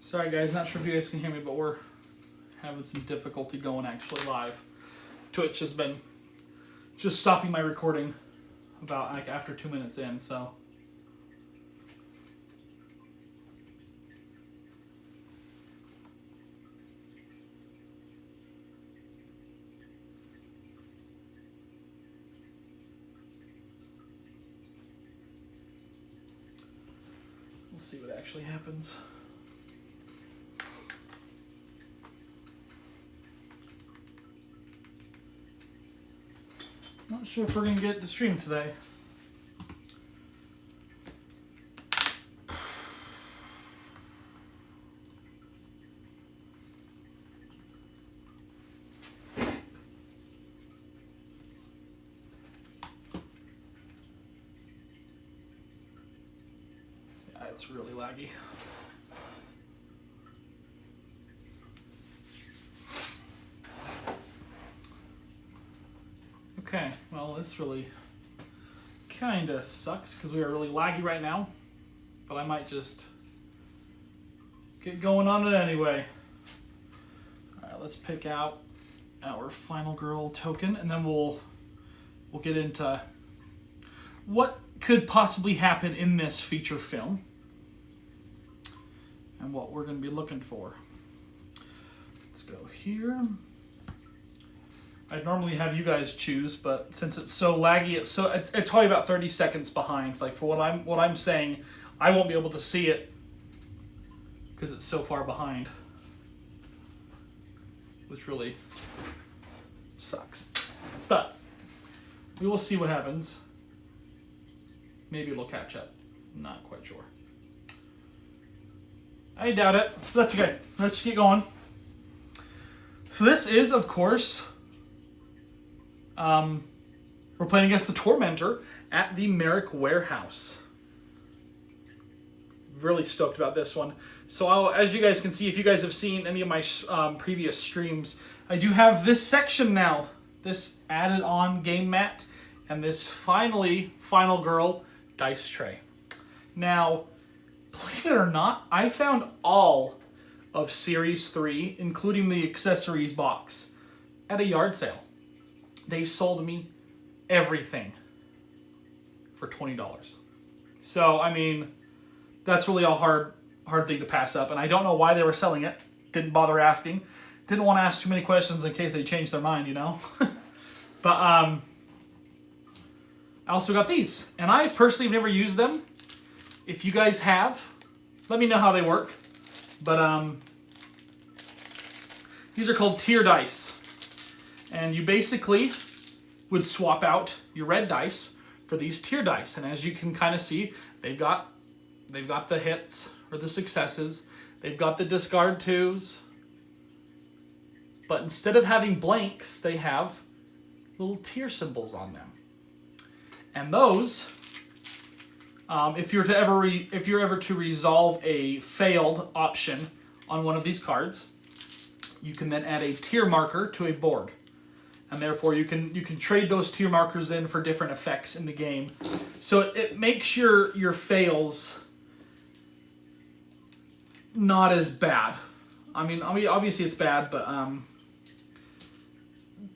Sorry guys, not sure if you guys can hear me, but we're having some difficulty going actually live. Twitch has been just stopping my recording about like after 2 minutes in, so. We'll see what actually happens. Not sure if we're going to get the stream today. Yeah, it's really laggy. Okay, well this really kind of sucks because we are really laggy right now, but I might just get going on it anyway. Alright, let's pick out our final girl token and then we'll get into what could possibly happen in this feature film and what we're going to be looking for. Let's go here. I'd normally have you guys choose, but since it's so laggy, it's probably about 30 seconds behind. Like for what I'm saying, I won't be able to see it because it's so far behind, which really sucks. But we will see what happens. Maybe it'll catch up. Not quite sure. I doubt it. That's okay. Let's get going. So this is, of course, we're playing against the Tormentor at the Merrick Warehouse. Really stoked about this one. So as you guys can see, if you guys have seen any of my previous streams, I do have this section now. This added on game mat and this final girl dice tray. Now, believe it or not, I found all of Series 3, including the accessories box, at a yard sale. They sold me everything for $20. So, I mean, that's really a hard thing to pass up. And I don't know why they were selling it. Didn't bother asking. Didn't want to ask too many questions in case they changed their mind, you know. But I also got these. And I personally have never used them. If you guys have, let me know how they work. But these are called tier dice. And you basically would swap out your red dice for these tier dice. And as you can kind of see, they've got the hits or the successes. They've got the discard twos. But instead of having blanks, they have little tier symbols on them. And those, if you're ever to resolve a failed option on one of these cards, you can then add a tier marker to a board. And therefore you can trade those tier markers in for different effects in the game. So it makes your fails not as bad. I mean obviously it's bad, but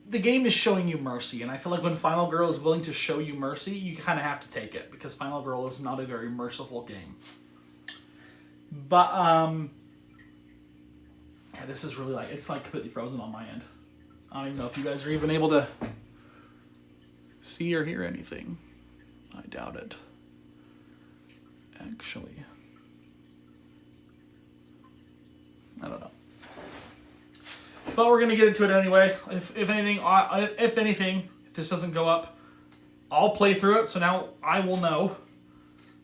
the game is showing you mercy, and I feel like when Final Girl is willing to show you mercy, you kind of have to take it, because Final Girl is not a very merciful game. But yeah, this is really it's like completely frozen on my end. I don't even know if you guys are even able to see or hear anything. I doubt it. Actually, I don't know. But we're gonna get into it anyway. If anything, if this doesn't go up, I'll play through it. So now I will know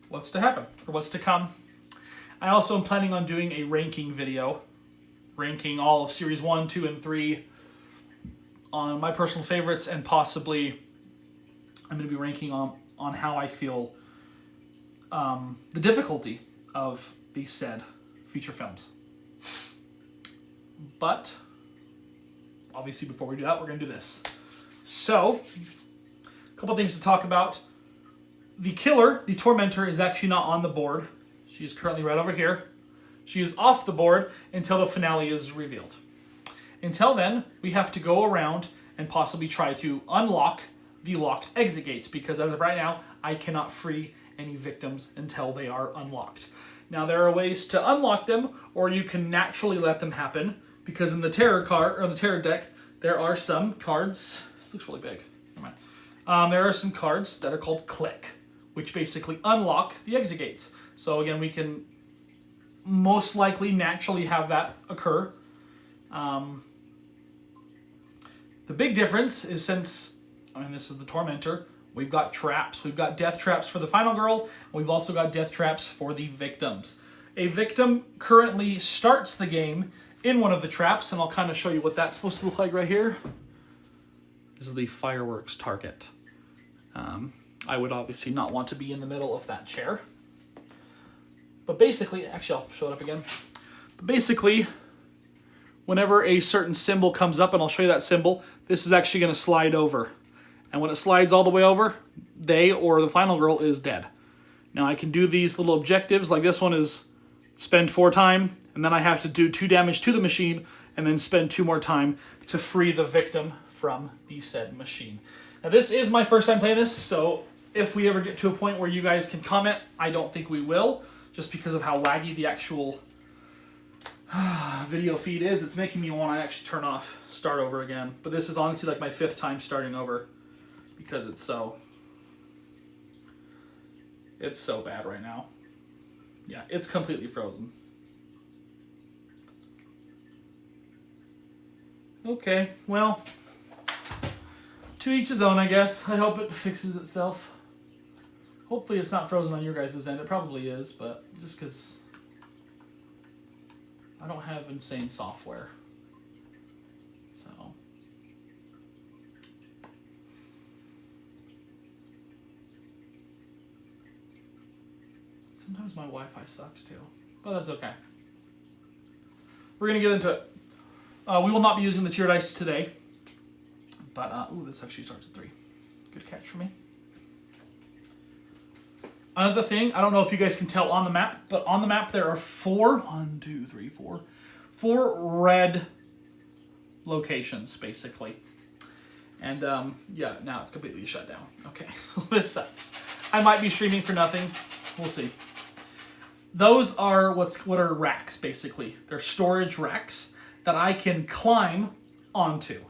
what's to happen or what's to come. I also am planning on doing a ranking video, ranking all of Series 1, 2, and 3 on my personal favorites, and possibly I'm going to be ranking on how I feel the difficulty of these said feature films. But obviously before we do that, we're going to do this. So, a couple things to talk about. The killer, the Tormentor, is actually not on the board. She is currently right over here. She is off the board until the finale is revealed. Until then, we have to go around and possibly try to unlock the locked exit gates, because as of right now, I cannot free any victims until they are unlocked. Now, there are ways to unlock them, or you can naturally let them happen, because in the terror card or the terror deck, there are some cards. This looks really big. Never mind. There are some cards that are called click, which basically unlock the exit gates. So again, we can most likely naturally have that occur. The big difference is, since, I mean, this is the Tormentor, we've got traps. We've got death traps for the final girl, and we've also got death traps for the victims. A victim currently starts the game in one of the traps, and I'll kind of show you what that's supposed to look like right here. This is the fireworks target. I would obviously not want to be in the middle of that chair. But basically, actually I'll show it up again. But basically, whenever a certain symbol comes up, and I'll show you that symbol, this is actually going to slide over. And when it slides all the way over, they or the final girl is dead. Now I can do these little objectives, like this one is spend 4 time, and then I have to do 2 damage to the machine, and then spend 2 more time to free the victim from the said machine. Now this is my first time playing this, so if we ever get to a point where you guys can comment, I don't think we will, just because of how laggy the actual video feed is. It's making me want to actually turn off, start over again. But this is honestly like my 5th time starting over, because it's so bad right now. Yeah, it's completely frozen. Okay, well, to each his own, I guess. I hope it fixes itself. Hopefully it's not frozen on your guys' end. It probably is, but just because I don't have insane software. So sometimes my Wi-Fi sucks too, but that's okay. We're gonna get into it. We will not be using the tier dice today, but ooh, this actually starts at 3. Good catch for me. Another thing, I don't know if you guys can tell on the map, but on the map there are 4 red locations, basically. And yeah, now it's completely shut down. Okay, this sucks. I might be streaming for nothing. We'll see. Those are what are racks, basically. They're storage racks that I can climb onto.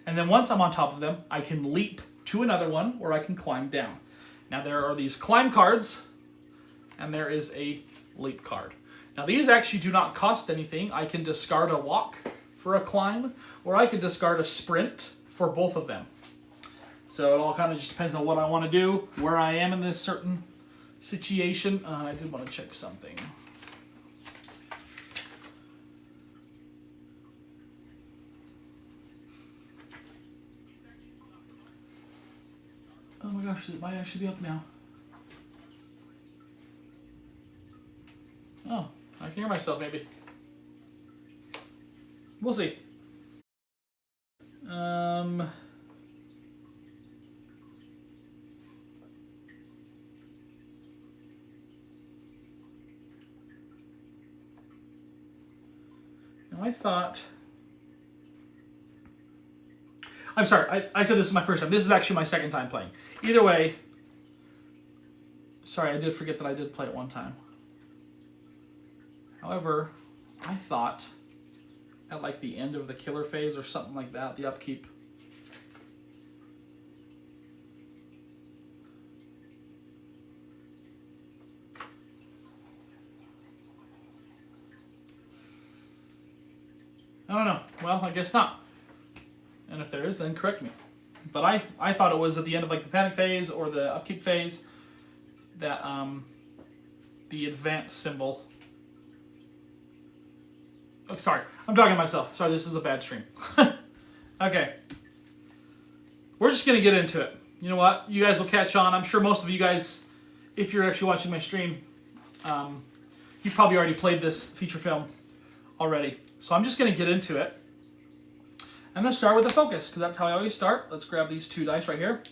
And then once I'm on top of them, I can leap to another one, or I can climb down. Now there are these climb cards, and there is a leap card. Now these actually do not cost anything. I can discard a walk for a climb, or I could discard a sprint for both of them. So it all kind of just depends on what I want to do, where I am in this certain situation. I did want to check something. Oh my gosh, it might actually be up now. Oh, I can hear myself maybe. We'll see. Now I thought... I'm sorry, I said this is my first time. This is actually my 2nd time playing. Either way, sorry, I did forget that I did play it 1 time. However, I thought at like the end of the killer phase or something like that, the upkeep. I don't know. Well, I guess not. And if there is, then correct me. But I thought it was at the end of like the panic phase or the upkeep phase that the advance symbol. Oh, sorry. I'm talking to myself. Sorry, this is a bad stream. Okay. We're just going to get into it. You know what? You guys will catch on. I'm sure most of you guys, if you're actually watching my stream, you've probably already played this feature film already. So I'm just going to get into it. I'm going to start with a focus, because that's how I always start. Let's grab these 2 dice right here.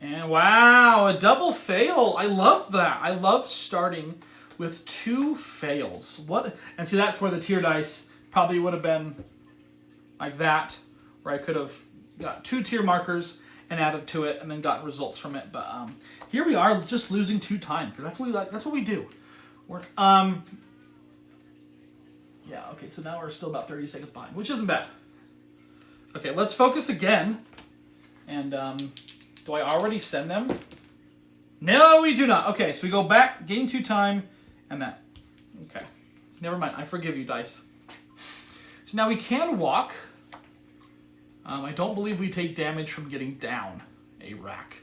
And wow, a double fail. I love that. I love starting with 2 fails. What? And see, that's where the tier dice probably would have been like that, where I could have got 2 tier markers and added to it and then got results from it. But here we are just losing 2 time, because that's what we like. That's what we do. We're yeah, okay, so now we're still about 30 seconds behind, which isn't bad. Okay, let's focus again. And do I already send them? No, we do not. Okay, so we go back, gain 2 time, and that. Okay, never mind. I forgive you, dice. So now we can walk. I don't believe we take damage from getting down a rack.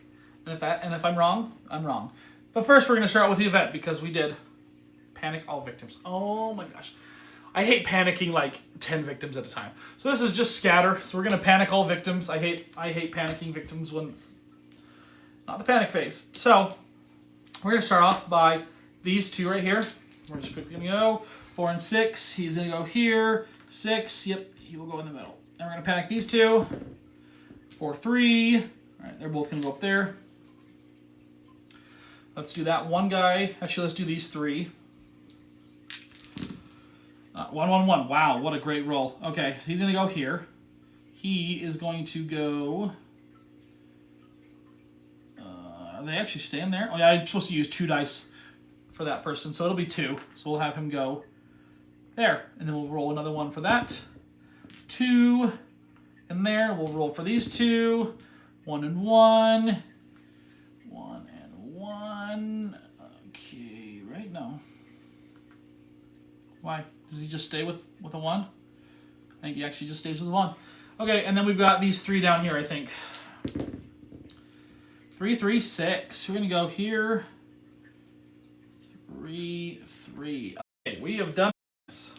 And if I'm wrong, I'm wrong. But first, we're going to start with the event, because we did panic all victims. Oh my gosh. I hate panicking like 10 victims at a time. So this is just scatter. So we're going to panic all victims. I hate panicking victims when it's not the panic phase. So we're going to start off by these 2 right here. We're just quickly going to go 4 and 6. He's going to go here. 6. Yep, he will go in the middle. Then we're going to panic these 2. 4, 3. All right, they're both going to go up there. Let's do that one guy. Actually, let's do these 3. 1, 1, 1. Wow, what a great roll. Okay, he's going to go here. He is going to go... are they actually staying there? Oh, yeah, I'm supposed to use 2 dice for that person, so it'll be 2. So we'll have him go there. And then we'll roll another one for that. 2 in there. We'll roll for these 2. 1 and 1. 1 and 1. Okay, right now. Why? Does he just stay with a 1? I think he actually just stays with a 1. Okay, and then we've got these 3 down here, I think. 3, 3, 6. We're going to go here. 3, 3. Okay, we have done this.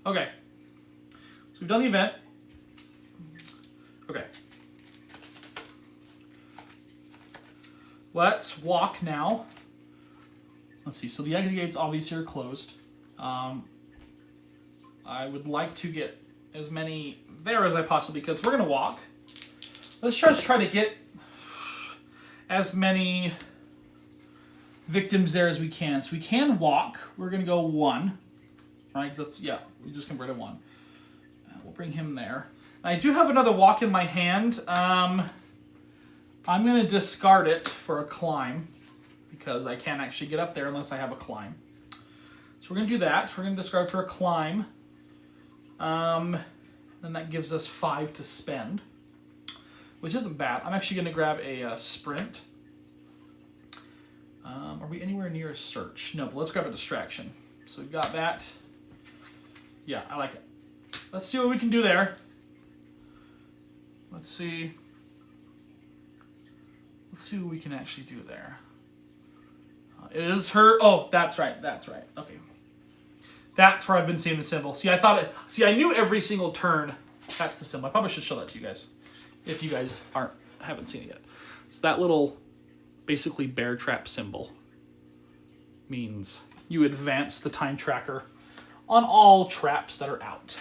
Okay. So we've done the event. Okay. Let's walk now. Let's see. So the exit gates obviously are closed. I would like to get as many there as I possibly could. So we're going to walk. Let's just try to get as many victims there as we can. So we can walk. We're going to go 1. Right? Because that's, yeah, we just converted 1. We'll bring him there. I do have another walk in my hand. I'm going to discard it for a climb, because I can't actually get up there unless I have a climb. So we're going to do that. We're going to discard for a climb. Then that gives us 5 to spend, which isn't bad. I'm actually going to grab a sprint. Are we anywhere near a search? No, but let's grab a distraction. So we've got that. Yeah, I like it. Let's see what we can do there. Let's see. Let's see what we can actually do there. It is her. Oh, that's right. That's right. Okay. That's where I've been seeing the symbol. See, I knew every single turn. That's the symbol. I probably should show that to you guys, if you guys haven't seen it yet. So that little, basically bear trap symbol means you advance the time tracker on all traps that are out.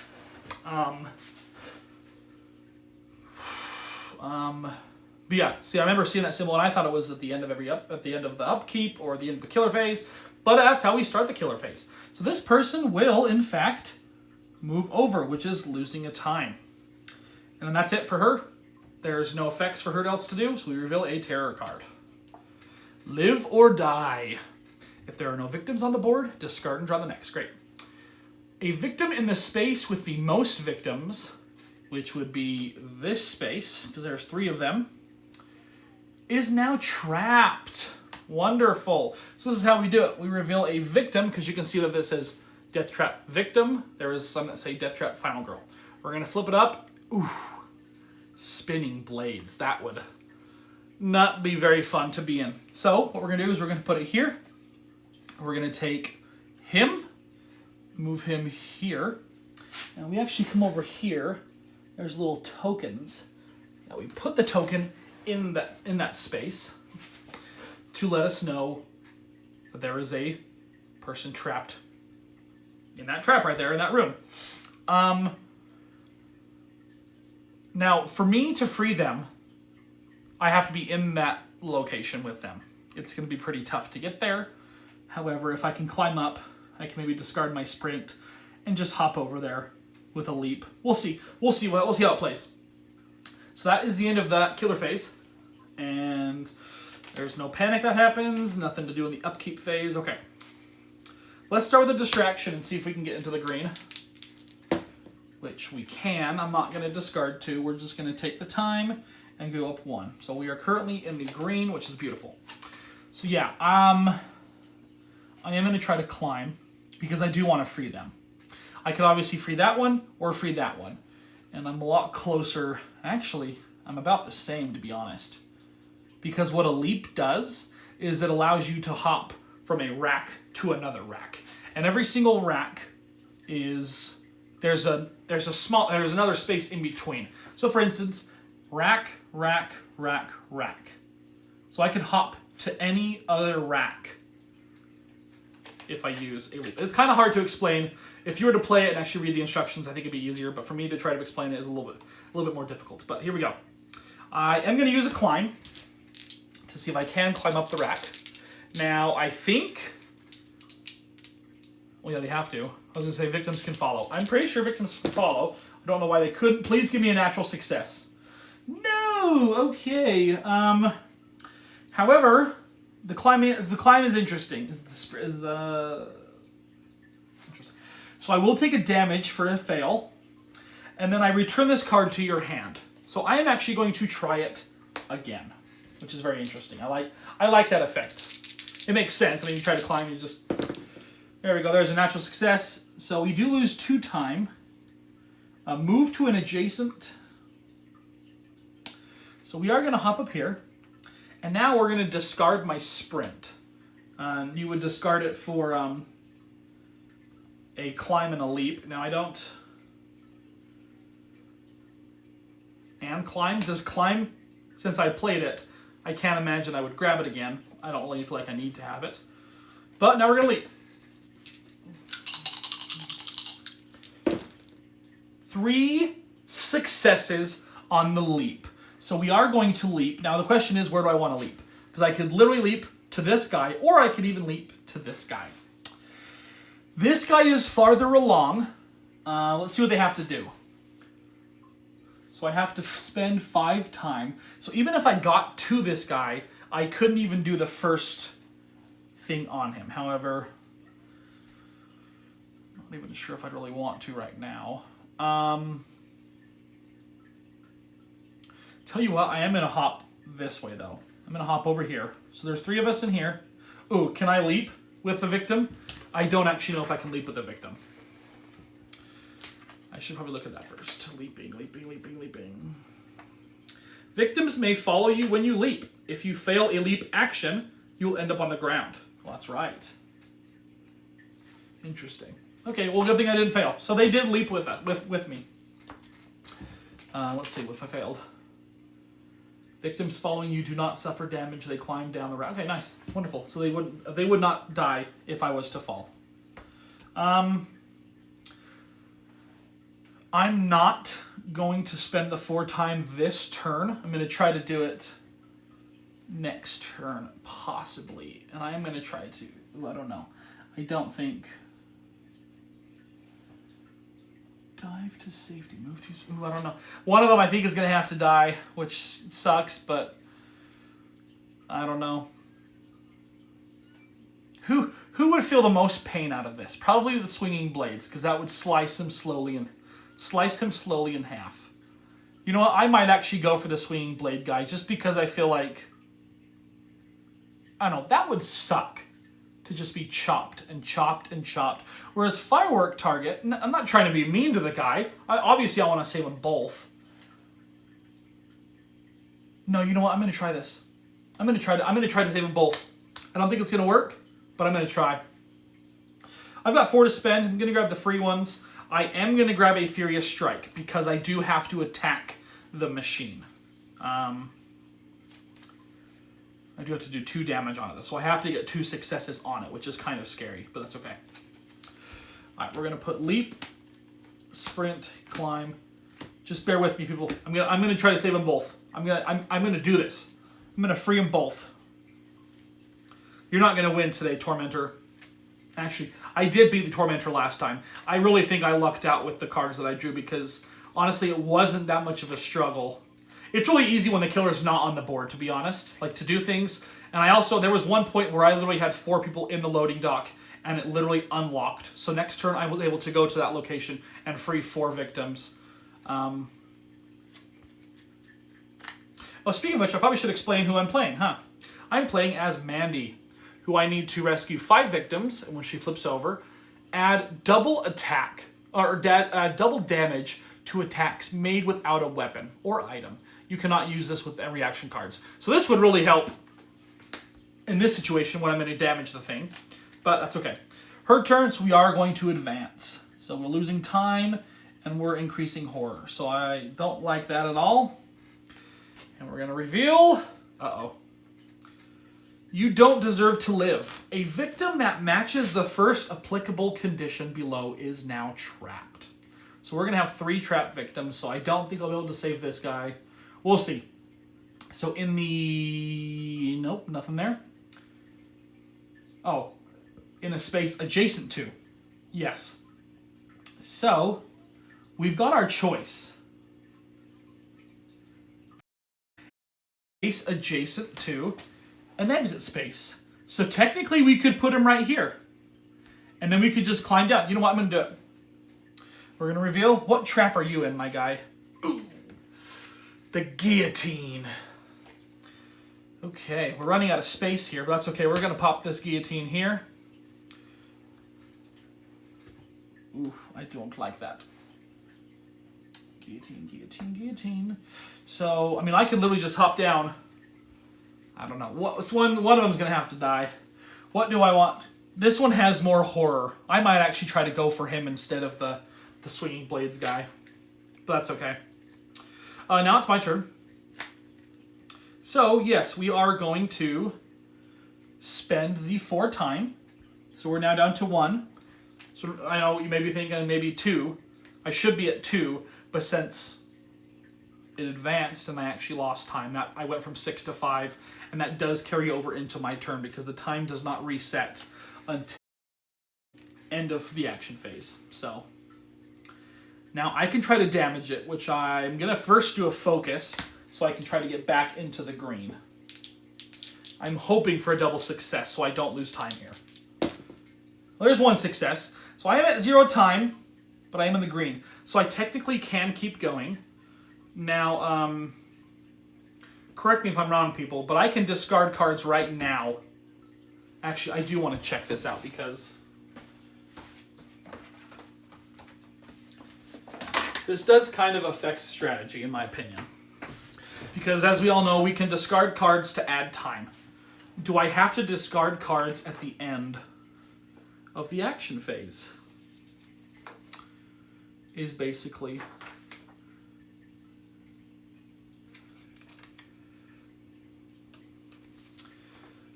But yeah, see, I remember seeing that symbol, and I thought it was at the end of the upkeep or the end of the killer phase. But that's how we start the killer phase. So this person will, in fact, move over, which is losing a time. And then that's it for her. There's no effects for her else to do, so we reveal a terror card. Live or die. If there are no victims on the board, discard and draw the next. Great. A victim in the space with the most victims, which would be this space, because there's 3 of them, is now trapped. Wonderful. So this is how we do it. We reveal a victim, because you can see that this says Death Trap Victim. There is some that say Death Trap Final Girl. We're going to flip it up. Ooh, spinning blades. That would not be very fun to be in. So what we're going to do is we're going to put it here. We're going to take him, move him here, and we actually come over here. There's little tokens. Now we put the token in that space to let us know that there is a person trapped in that trap right there in that room. Now, for me to free them, I have to be in that location with them. it's going to be pretty tough to get there. However, if I can climb up, I can maybe discard my sprint and just hop over there with a leap. We'll see. We'll see how it plays. So that is the end of that killer phase. And there's no panic that happens. Nothing to do in the upkeep phase. Okay. Let's start with a distraction and see if we can get into the green. Which we can. I'm not going to discard 2. We're just going to take the time and go up 1. So we are currently in the green, which is beautiful. So yeah, I am going to try to climb because I do want to free them. I could obviously free that one or free that one. And I'm a lot closer. Actually, I'm about the same, to be honest. Because what a leap does is it allows you to hop from a rack to another rack. And every single rack is... There's another space in between. So for instance, rack, rack, rack, rack. So I can hop to any other rack if I use a leap. It's kind of hard to explain. If you were to play it and actually read the instructions, I think it'd be easier. But for me to try to explain it is a little bit more difficult. But here we go. I am going to use a climb to see if I can climb up the rack. Now I think. Well, yeah, they have to. I was going to say victims can follow. I'm pretty sure victims can follow. I don't know why they couldn't. Please give me a natural success. No! Okay. However, the climb is interesting. Interesting. So I will take a damage for a fail, and then I return this card to your hand. So I am actually going to try it again, which is very interesting. I like that effect. It makes sense. I mean, you try to climb, you just... There we go. There's a natural success. So we do lose 2 time. Move to an adjacent. So we are going to hop up here. And now we're going to discard my sprint. You would discard it for a climb and a leap. Now I don't... And climb? Does climb... Since I played it, I can't imagine I would grab it again. I don't really feel like I need to have it. But now we're going to leap. 3 successes on the leap. So we are going to leap. Now the question is, where do I want to leap? Because I could literally leap to this guy, or I could even leap to this guy. This guy is farther along. Let's see what they have to do. So I have to spend 5 time. So even if I got to this guy, I couldn't even do the first thing on him. However, I'm not even sure if I'd really want to right now. Tell you what, I am going to hop this way, though. I'm going to hop over here. So there's 3 of us in here. Ooh, can I leap with the victim? I don't actually know if I can leap with the victim. I should probably look at that first. Leaping, leaping, leaping, leaping. Victims may follow you when you leap. If you fail a leap action, you'll end up on the ground. Well, that's right. Interesting. Okay, well, good thing I didn't fail. So they did leap with me. Let's see if I failed. Victims following you do not suffer damage. They climb down the route. Okay, nice, wonderful. So they would not die if I was to fall. I'm not going to spend the 4 time this turn. I'm going to try to do it next turn, possibly. And I am going to try to. Ooh, I don't know. I don't think. Dive to safety. Move to... Ooh, I don't know. One of them I think is going to have to die, which sucks, but I don't know. Who would feel the most pain out of this? Probably the swinging blades, because that would slice him slowly in half. You know what? I might actually go for the swinging blade guy, just because I feel like... I don't know. That would suck. To just be chopped and chopped and chopped. Whereas firework target, I'm not trying to be mean to the guy. Obviously, I want to save them both. No, you know what? I'm going to try this. I'm going to try to save them both. I don't think it's going to work, but I'm going to try. I've got 4 to spend. I'm going to grab the free ones. I am going to grab a Furious Strike because I do have to attack the machine. I do have to do 2 damage on it, so I have to get 2 successes on it, which is kind of scary, but that's okay. All right, we're gonna put leap, sprint, climb. Just bear with me, people. I'm gonna try to save them both. I'm gonna do this. I'm gonna free them both. You're not going to win today, Tormentor. Actually, I did beat the Tormentor last time. I really think I lucked out with the cards that I drew because, honestly, it wasn't that much of a struggle. It's really easy when the killer's not on the board, to be honest, like to do things. And there was one point where I literally had 4 people in the loading dock and it literally unlocked. So next turn I was able to go to that location and free 4 victims. Well, speaking of which, I probably should explain who I'm playing, huh? I'm playing as Mandy, who I need to rescue 5 victims, and when she flips over, add double attack, or double damage to attacks made without a weapon or item. You cannot use this with reaction cards. So this would really help in this situation when I'm going to damage the thing, but that's okay. Her turn, so we are going to advance. So we're losing time, and we're increasing horror. So I don't like that at all. And we're going to reveal... Uh-oh. You don't deserve to live. A victim that matches the first applicable condition below is now trapped. So we're going to have 3 trapped victims, so I don't think I'll be able to save this guy. We'll see. So in the... Nope, nothing there. Oh, in a space adjacent to. Yes. So, we've got our choice. Space adjacent to an exit space. So technically we could put him right here. And then we could just climb down. You know what? I'm going to do it. We're going to reveal. What trap are you in, my guy? Ooh. The guillotine. Okay, we're running out of space here, but that's okay. We're going to pop this guillotine here. Ooh, I don't like that. Guillotine, guillotine, guillotine. So, I mean, I could literally just hop down. I don't know. One of them's going to have to die. What do I want? This one has more horror. I might actually try to go for him instead of the swinging blades guy. But that's okay. Now it's my turn. So, yes, we are going to spend the 4 time. So we're now down to 1. So I know you may be thinking maybe 2. I should be at 2, but since it advanced and I actually lost time, I went from 6 to 5, and that does carry over into my turn because the time does not reset until end of the action phase. So now I can try to damage it, which I'm going to first do a focus so I can try to get back into the green. I'm hoping for a double success so I don't lose time here. Well, there's 1 success. So I am at 0 time, but I am in the green. So I technically can keep going. Now, correct me if I'm wrong, people, but I can discard cards right now. Actually, I do want to check this out because this does kind of affect strategy, in my opinion. Because as we all know, we can discard cards to add time. Do I have to discard cards at the end of the action phase? Is basically...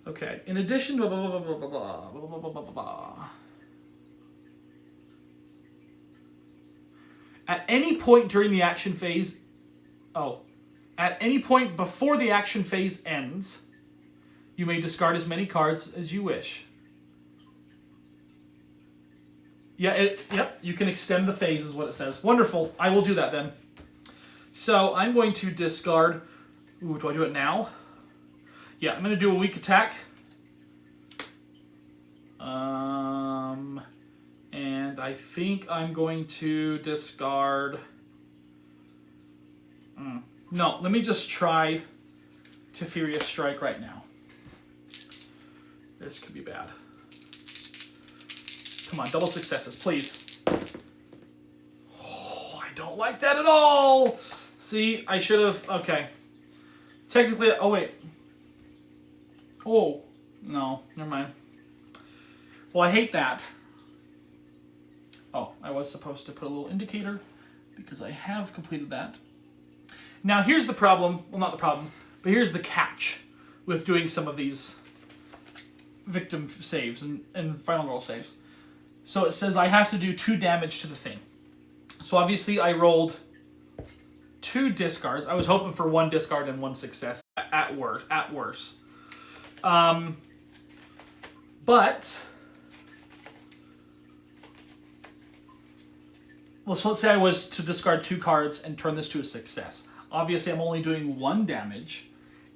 Okay, in addition to blah, blah, blah, blah, blah, blah, blah, blah, blah, blah. At any point during the action phase... At any point before the action phase ends, you may discard as many cards as you wish. Yep, you can extend the phase is what it says. Wonderful. I will do that then. So I'm going to discard... Ooh, do I do it now? Yeah, I'm going to do a weak attack. And I think I'm going to discard... No, let me just try to Furious Strike right now. This could be bad. Come on, double successes, please. Oh, I don't like that at all. See, I should have... Okay. Technically... Oh, wait. Oh, no, never mind. Well, I hate that. Oh, I was supposed to put a little indicator because I have completed that. Now, here's the problem. Well, not the problem, but here's the catch with doing some of these victim saves and final roll saves. So it says I have to do 2 damage to the thing. So obviously I rolled 2 discards. I was hoping for 1 discard and 1 success at worst. But let's say I was to discard 2 cards and turn this to a success. Obviously, I'm only doing 1 damage.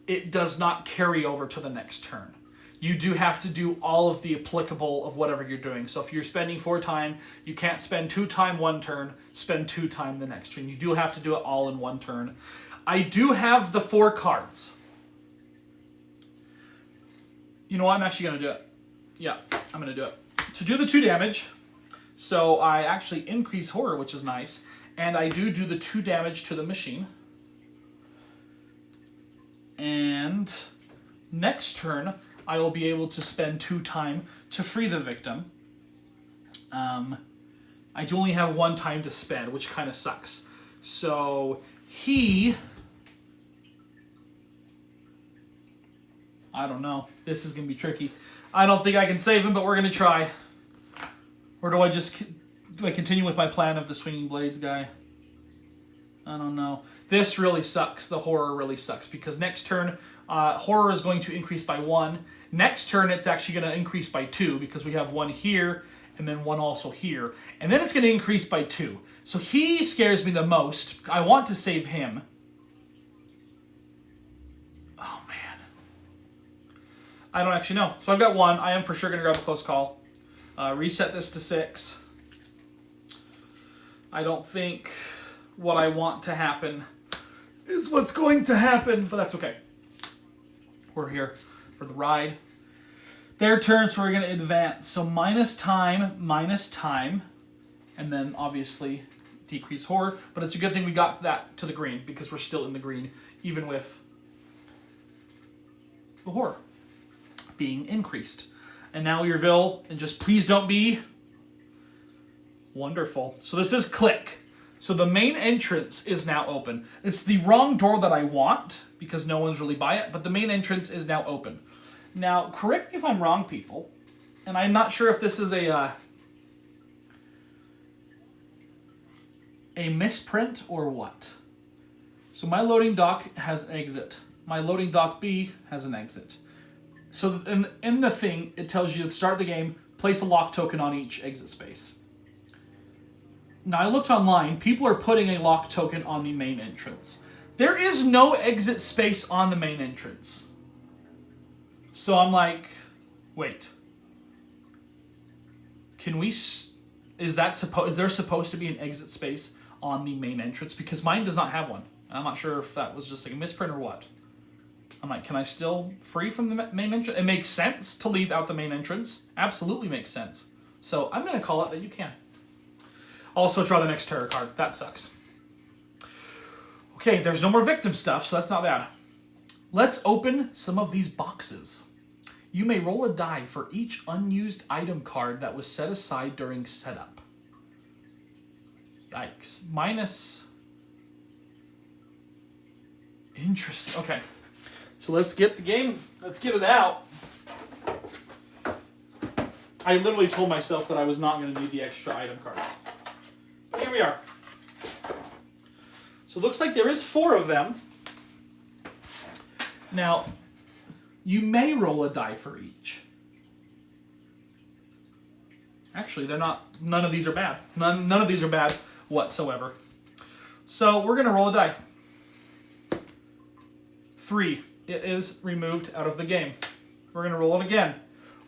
It does not carry over to the next turn. You do have to do all of the applicable of whatever you're doing. So if you're spending 4 time, you can't spend 2 time one turn, spend 2 time the next turn. You do have to do it all in 1 turn. I do have the 4 cards. You know what? I'm actually going to do it. Yeah, I'm going to do it. To do the 2 damage, so I actually increase horror, which is nice. And I do the 2 damage to the machine. And next turn, I will be able to spend 2 time to free the victim. I do only have 1 time to spend, which kind of sucks. So he... I don't know. This is going to be tricky. I don't think I can save him, but we're going to try. Or do I continue with my plan of the swinging blades guy? I don't know. This really sucks. The horror really sucks because next turn, horror is going to increase by 1. Next turn, it's actually going to increase by 2 because we have 1 here and then 1 also here. And then it's going to increase by 2. So he scares me the most. I want to save him. Oh, man. I don't actually know. So I've got 1. I am for sure going to grab a close call. Reset this to 6. I don't think what I want to happen is what's going to happen, but that's okay. We're here for the ride. Their turn, so we're going to advance. So minus time, and then obviously decrease horror. But it's a good thing we got that to the green because we're still in the green, even with the horror being increased. And now we reveal, and just please don't be wonderful. So this is click. So the main entrance is now open. It's the wrong door that I want because no one's really by it, but the main entrance is now open. Now, correct me if I'm wrong, people, and I'm not sure if this is a misprint or what. So my loading dock has an exit. My loading dock B has an exit. So in the thing, it tells you to start the game, place a lock token on each exit space. Now, I looked online. People are putting a lock token on the main entrance. There is no exit space on the main entrance. So I'm like, wait. Can we... Is there supposed to be an exit space on the main entrance? Because mine does not have one. I'm not sure if that was just like a misprint or what. I'm like, can I still free from the main entrance? It makes sense to leave out the main entrance. Absolutely makes sense. So I'm going to call it that you can. Also, draw the next tarot card. That sucks. Okay, there's no more victim stuff, so that's not bad. Let's open some of these boxes. You may roll a die for each unused item card that was set aside during setup. Yikes. Minus... Interesting. Okay. So let's get the game. Let's get it out. I literally told myself that I was not going to need the extra item cards. But here we are. So it looks like there is 4 of them. Now, you may roll a die for each. Actually, they're not. None of these are bad. None of these are bad whatsoever. So we're going to roll a die. 3. It is removed out of the game. We're going to roll it again.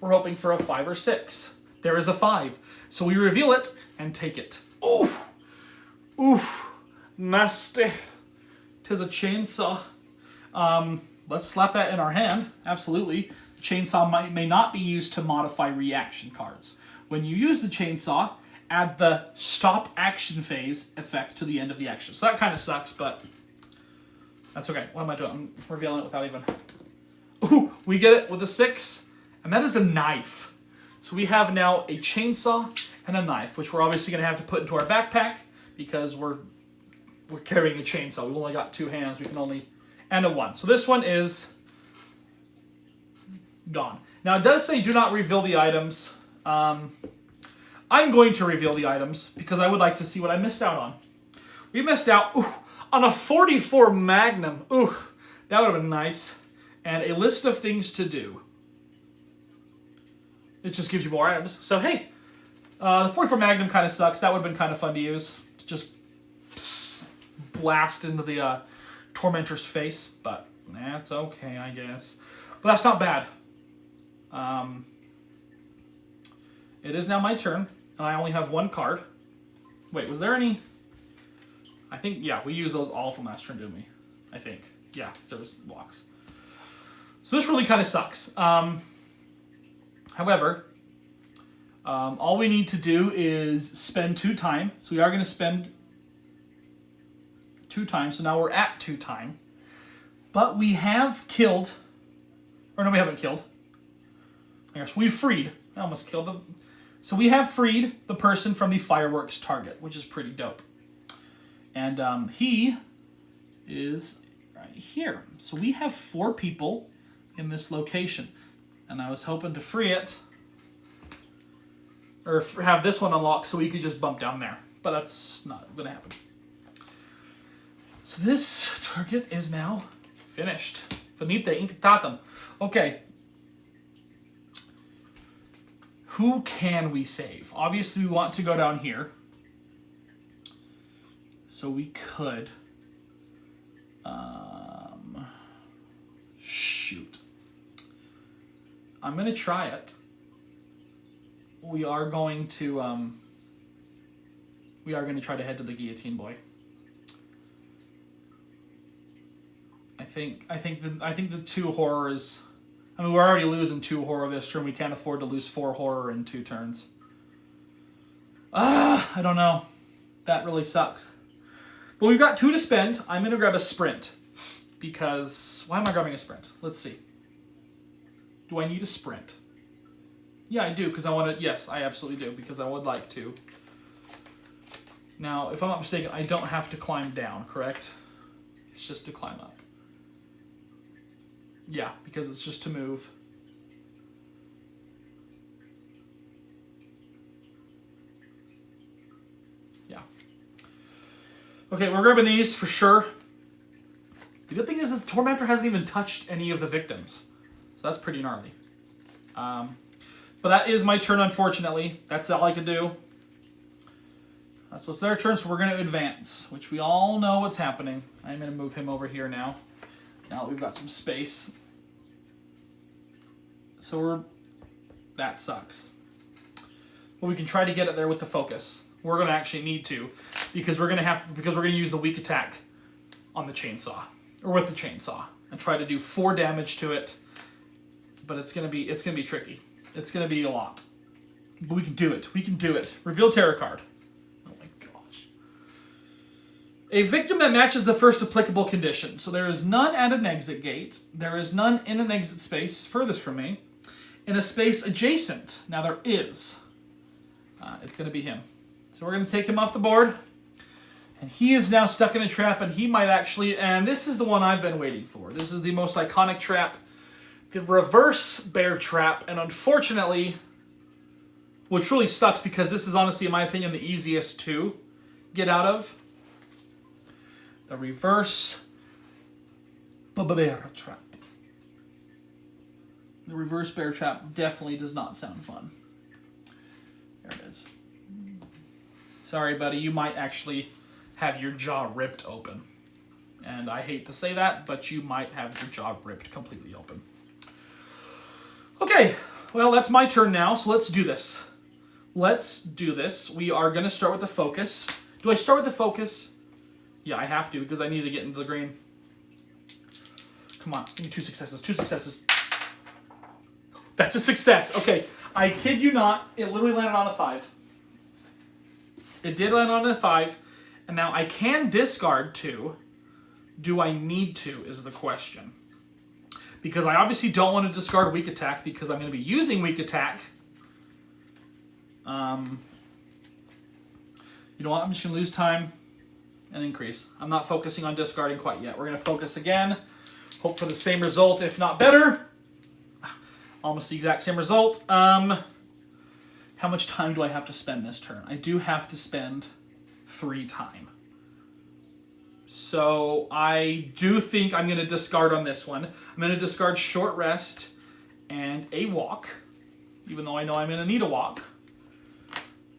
We're hoping for a 5 or 6. There is a 5. So we reveal it and take it. Oof! Oof! Nasty. 'Tis a chainsaw. Let's slap that in our hand. Absolutely. The chainsaw may not be used to modify reaction cards. When you use the chainsaw, add the stop action phase effect to the end of the action. So that kind of sucks, but that's okay. What am I doing? I'm revealing it without even... Ooh, we get it with a 6, and that is a knife. So we have now a chainsaw and a knife, which we're obviously going to have to put into our backpack because we're carrying a chainsaw. We've only got 2 hands. We can only... And a 1. So this one is gone. Now it does say do not reveal the items. I'm going to reveal the items because I would like to see what I missed out on. We missed out on a 44 Magnum. Ooh, that would have been nice. And a list of things to do. it just gives you more items. So hey, the 44 Magnum kind of sucks. That would have been kind of fun to use. To just blast into the Tormentor's face, but that's okay, I guess. But that's not bad. It is now my turn, and I only have one card. Wait, was there any? I think, yeah, we used those all from last turn, didn't we? I think. Yeah, there was blocks. So this really kind of sucks. However, all we need to do is spend 2 time. So we are going to spend 2 time. So now we're at 2 time. But we have killed, or no, we haven't killed. Oh my gosh, we've freed. I almost killed them. So we have freed the person from the fireworks target, which is pretty dope. And he is right here. So we have 4 people in this location. And I was hoping to free it, or have this one unlocked so we could just bump down there. But that's not going to happen. So this target is now finished. Finite incitatum. Okay. Who can we save? Obviously, we want to go down here. So we could... shoot. I'm going to try it. We are going to try to head to the guillotine boy. I think the 2 horror is... I mean, we're already losing 2 horror this turn. We can't afford to lose 4 horror in 2 turns. I don't know. That really sucks. But we've got 2 to spend. I'm going to grab a sprint. Because... Why am I grabbing a sprint? Let's see. Do I need a sprint? Yeah, I do, because I want to... Yes, I absolutely do, because I would like to. Now, if I'm not mistaken, I don't have to climb down, correct? It's just to climb up. Yeah, because it's just to move. Yeah. Okay, we're grabbing these for sure. The good thing is that the Tormentor hasn't even touched any of the victims. So that's pretty gnarly. But that is my turn, unfortunately. That's all I could do. That's what's their turn, so we're going to advance, which we all know what's happening. I'm going to move him over here now. Now that we've got some space. So we're... That sucks. But we can try to get it there with the focus. We're going to actually need to, because we're going to use the weak attack on the chainsaw, or with the chainsaw, and try to do 4 damage to it. But it's going to be tricky. It's going to be a lot. But we can do it. We can do it. Reveal tarot card. Oh my gosh. A victim that matches the first applicable condition. So there is none at an exit gate. There is none in an exit space furthest from me. In a space adjacent. Now there is. It's going to be him. So we're going to take him off the board. And he is now stuck in a trap, and he might actually... And this is the one I've been waiting for. This is the most iconic trap. The reverse bear trap, and unfortunately, which really sucks because this is honestly, in my opinion, the easiest to get out of. The reverse bear trap. The reverse bear trap definitely does not sound fun. There it is. Sorry, buddy, you might actually have your jaw ripped open. And I hate to say that, but you might have your jaw ripped completely open. Okay, well, that's my turn now, so let's do this. Let's do this. We are going to start with the focus. Do I start with the focus? Yeah, I have to, because I need to get into the green. Come on, give me 2 successes. 2 successes. That's a success. Okay, I kid you not, it literally landed on a 5. It did land on a 5, and now I can discard 2. Do I need to, is the question. Because I obviously don't want to discard weak attack because I'm going to be using weak attack. You know what? I'm just going to lose time and increase. I'm not focusing on discarding quite yet. We're going to focus again. Hope for the same result, if not better. Almost the exact same result. How much time do I have to spend this turn? I do have to spend 3 time. So I do think I'm going to discard on this one. I'm going to discard short rest and a walk. even though I know I'm going to need a walk,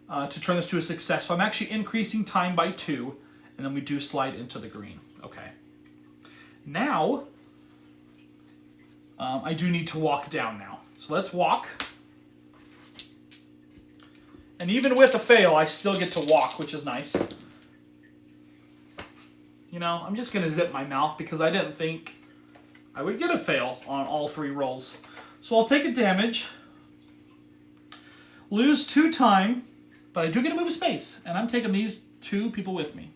to turn this to a success. So I'm actually increasing time by 2, and then we do slide into the green. Okay. Now, I do need to walk down now. So let's walk. And even with a fail, I still get to walk, which is nice. You know, I'm just going to zip my mouth because I didn't think I would get a fail on all 3 rolls. So I'll take a damage, lose 2 time, but I do get to move a space. And I'm taking these 2 people with me.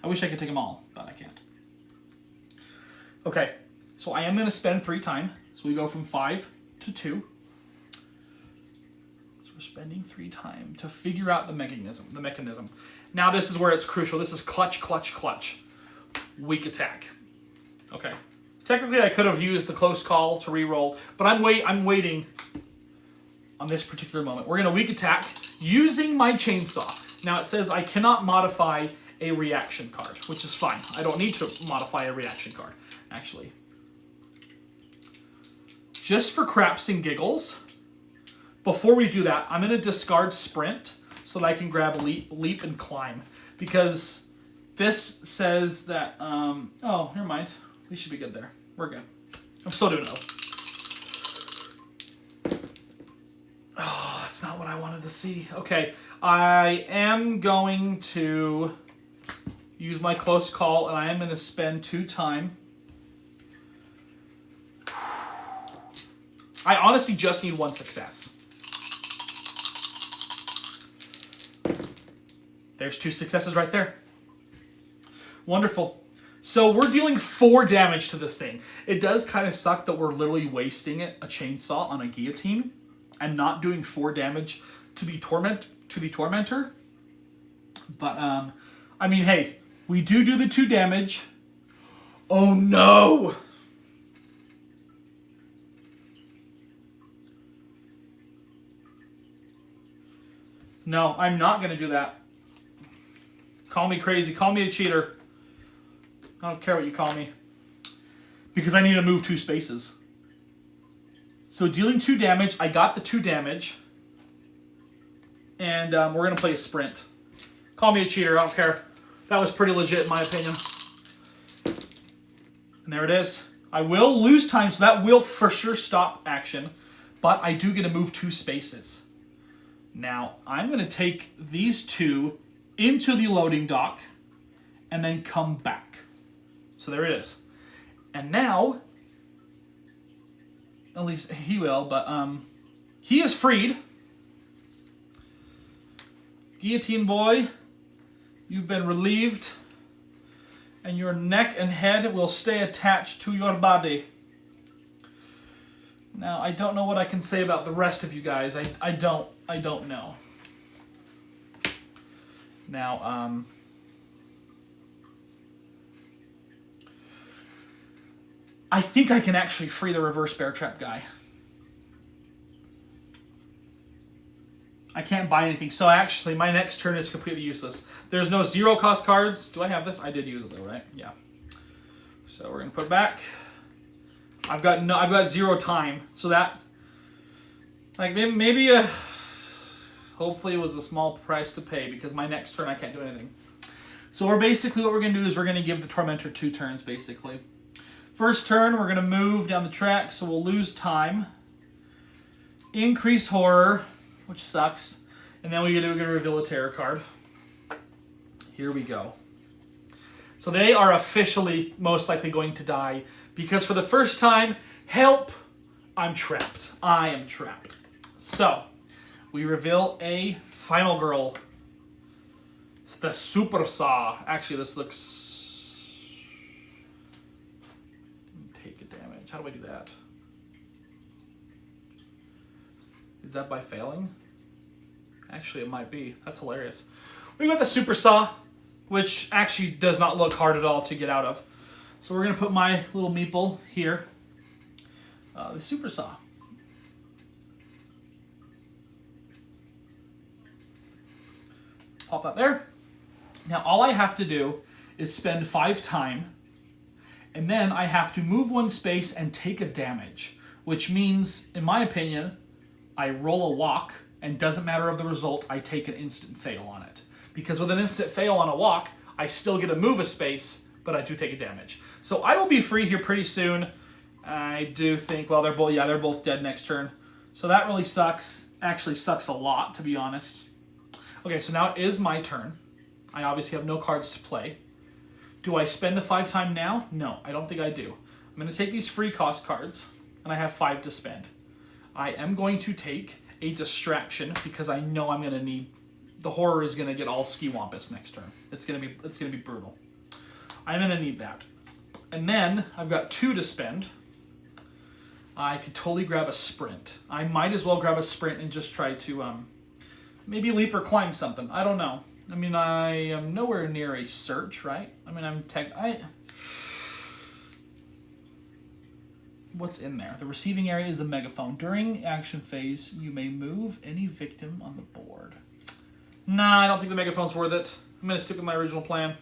I wish I could take them all, but I can't. Okay, so I am going to spend 3 time. So we go from 5 to 2. So we're spending 3 time to figure out the mechanism. Now this is where it's crucial. This is clutch, clutch, clutch. Weak attack. Okay. Technically, I could have used the close call to re-roll, but I'm waiting on this particular moment. We're going to weak attack using my chainsaw. Now it says I cannot modify a reaction card, which is fine. I don't need to modify a reaction card, actually. Just for craps and giggles, before we do that, I'm going to discard sprint so that I can grab leap and climb, because this says that, oh, never mind. We should be good there. We're good. I'm still doing it. Oh, that's not what I wanted to see. Okay, I am going to use my close call, and I am going to spend 2 time. I honestly just need 1 success. There's 2 successes right there. Wonderful. So we're dealing 4 damage to this thing. It does kind of suck that we're literally wasting a chainsaw on a guillotine and not doing 4 damage to the Tormentor. But I mean, hey, we do the 2 damage. Oh no! No, I'm not going to do that. Call me crazy. Call me a cheater. I don't care what you call me. Because I need to move 2 spaces. So dealing 2 damage. I got the 2 damage. And we're going to play a sprint. Call me a cheater. I don't care. That was pretty legit in my opinion. And there it is. I will lose time, so that will for sure stop action. But I do get to move 2 spaces. Now, I'm going to take these 2 into the loading dock and then come back. So there it is. And now, at least he will, but he is freed. Guillotine boy, you've been relieved, and your neck and head will stay attached to your body. Now, I don't know what I can say about the rest of you guys. I don't know. Now, I think I can actually free the reverse bear trap guy. I can't buy anything. So actually, my next turn is completely useless. There's no 0 cost cards. Do I have this? I did use it though, right? Yeah. So we're gonna put it back. I've got 0 time. So that, like maybe hopefully it was a small price to pay, because my next turn I can't do anything. So what we're gonna do is we're gonna give the Tormentor 2 turns basically. First turn, we're gonna move down the track, so we'll lose time. Increase horror, which sucks. And then we're gonna reveal a terror card. Here we go. So they are officially most likely going to die, because for the first time, help, I'm trapped. I am trapped. So, we reveal a final girl. It's the Super Saw. Actually, this looks... Take a damage. How do I do that? Is that by failing? Actually, it might be. That's hilarious. We got the Super Saw, which actually does not look hard at all to get out of. So we're going to put my little meeple here. The Super Saw. Pop that there. Now all I have to do is spend 5 time, and then I have to move 1 space and take a damage, which means, in my opinion, I roll a walk, and doesn't matter of the result, I take an instant fail on it. Because with an instant fail on a walk, I still get to move a space, but I do take a damage. So I will be free here pretty soon. I do think, well, they're both dead next turn. So that really sucks. Actually sucks a lot, to be honest. Okay, so now it is my turn. I obviously have no cards to play. Do I spend the 5 time now? No, I don't think I do. I'm going to take these free cost cards, and I have 5 to spend. I am going to take a distraction because I know I'm going to need... The horror is going to get all ski-wampus next turn. It's going to be brutal. I'm going to need that. And then I've got 2 to spend. I could totally grab a sprint. I might as well grab a sprint and just try to maybe leap or climb something. I don't know. I mean, I am nowhere near a search, right? I mean, what's in there? The receiving area is the megaphone. During action phase, you may move any victim on the board. Nah, I don't think the megaphone's worth it. I'm going to stick with my original plan.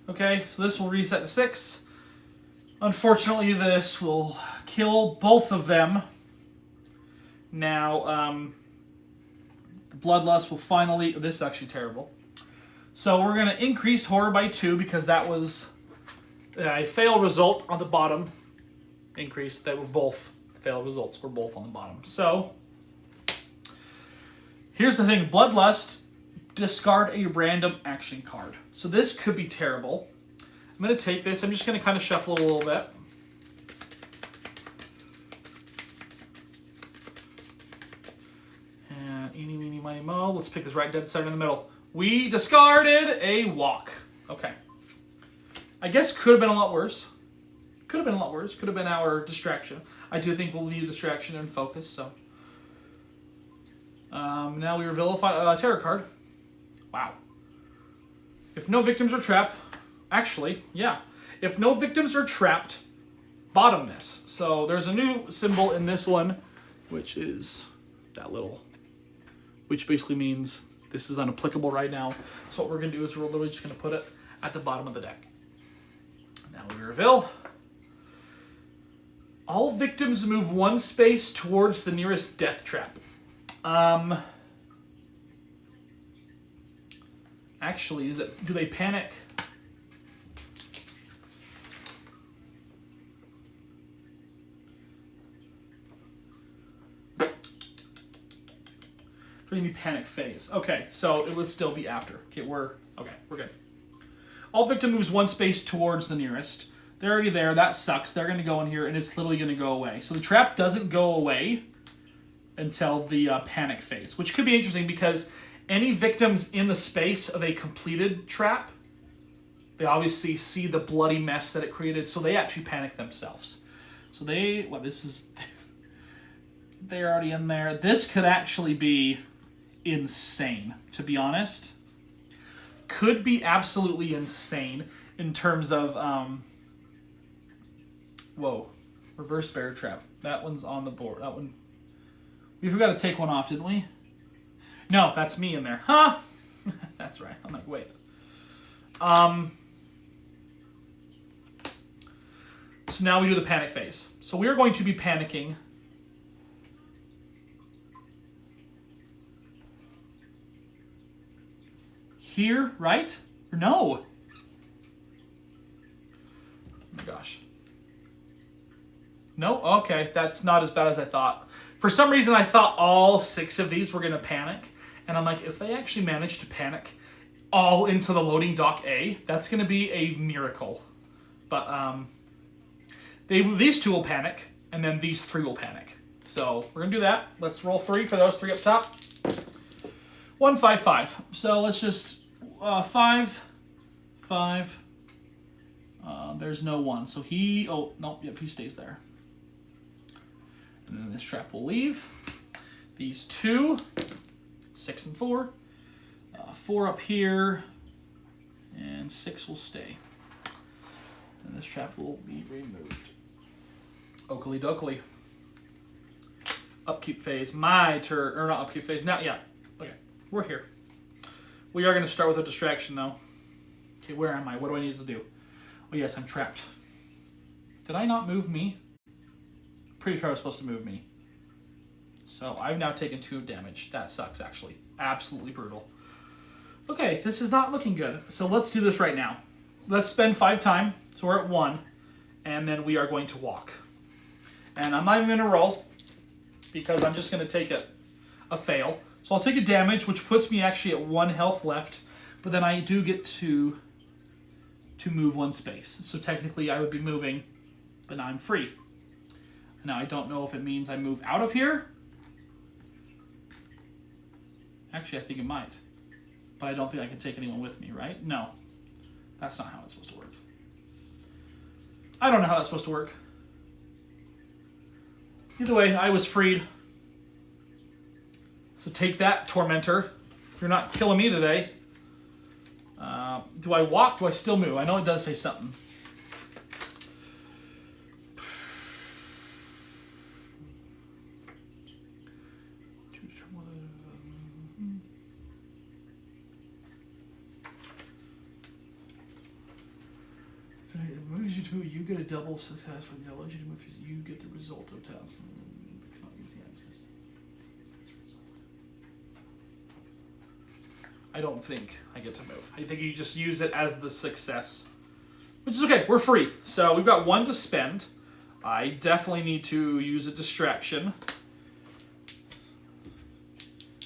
Okay, so this will reset to 6. Unfortunately, this will kill both of them. Now, the Bloodlust will finally... This is actually terrible. So we're going to increase horror by 2 because that was a fail result on the bottom. Increase. They were both fail results. Were both on the bottom. So, here's the thing. Bloodlust, discard a random action card. So this could be terrible. I'm going to take this. I'm just going to kind of shuffle it a little bit. And eeny, meeny, miny, mo. Let's pick this right dead center in the middle. We discarded a walk. Okay. I guess could have been a lot worse. Could have been a lot worse. Could have been our distraction. I do think we'll need distraction and focus, so. Now we reveal a tarot card. Wow. If no victims are trapped, actually, yeah. If no victims are trapped, bottom this. So there's a new symbol in this one, which is that little, which basically means this is unapplicable right now. So what we're going to do is we're literally just going to put it at the bottom of the deck. Now we reveal. All victims move 1 space towards the nearest death trap. Actually, do they panic? During the panic phase. Okay, so it would still be after. Okay, we're good. All victim moves 1 space towards the nearest. They're already there. That sucks. They're going to go in here, and it's literally going to go away. So the trap doesn't go away until the panic phase, which could be interesting because any victims in the space of a completed trap, they obviously see the bloody mess that it created, so they actually panic themselves. So they're already in there. This could actually be insane, to be honest. Could be absolutely insane in terms of... Whoa. Reverse bear trap. That one's on the board. That one... We forgot to take one off, didn't we? No, that's me in there. Huh? That's right. I'm like, wait. So now we do the panic phase. So we are going to be panicking. Here, right? Or no? Oh my gosh. No? Okay, that's not as bad as I thought. For some reason, I thought all 6 of these were going to panic. And I'm like, if they actually manage to panic all into the loading dock A, that's going to be a miracle. But these 2 will panic, and then these 3 will panic. So we're going to do that. Let's roll 3 for those 3 up top. 1, 5, 5. So let's just 5, 5. There's no 1. So he... Oh, no. Yep, he stays there. And then this trap will leave. These 2, 6 and 4. 4 up here. And 6 will stay. And this trap will be removed. Oakley dokley. Upkeep phase. My turn. Or not upkeep phase. Now, yeah. Okay. We're here. We are going to start with a distraction, though. Okay, where am I? What do I need to do? Oh, yes, I'm trapped. Did I not move me? Pretty sure I was supposed to move me. So I've now taken 2 damage. That sucks, actually. Absolutely brutal. Okay, this is not looking good. So let's do this right now. Let's spend 5 time. So we're at 1. And then we are going to walk. And I'm not even going to roll, because I'm just going to take a fail. So I'll take a damage, which puts me actually at 1 health left. But then I do get to move 1 space. So technically I would be moving, but now I'm free. Now I don't know if it means I move out of here. Actually, I think it might. But I don't think I can take anyone with me, right? No. That's not how it's supposed to work. I don't know how that's supposed to work. Either way, I was freed. So take that, Tormentor. You're not killing me today. Do I walk? Do I still move? I know it does say something. Moves you to, you get a double success for the allows you to move. You get the result of task. Cannot use the access. I don't think I get to move. I think you just use it as the success, which is okay. We're free, so we've got 1 to spend. I definitely need to use a distraction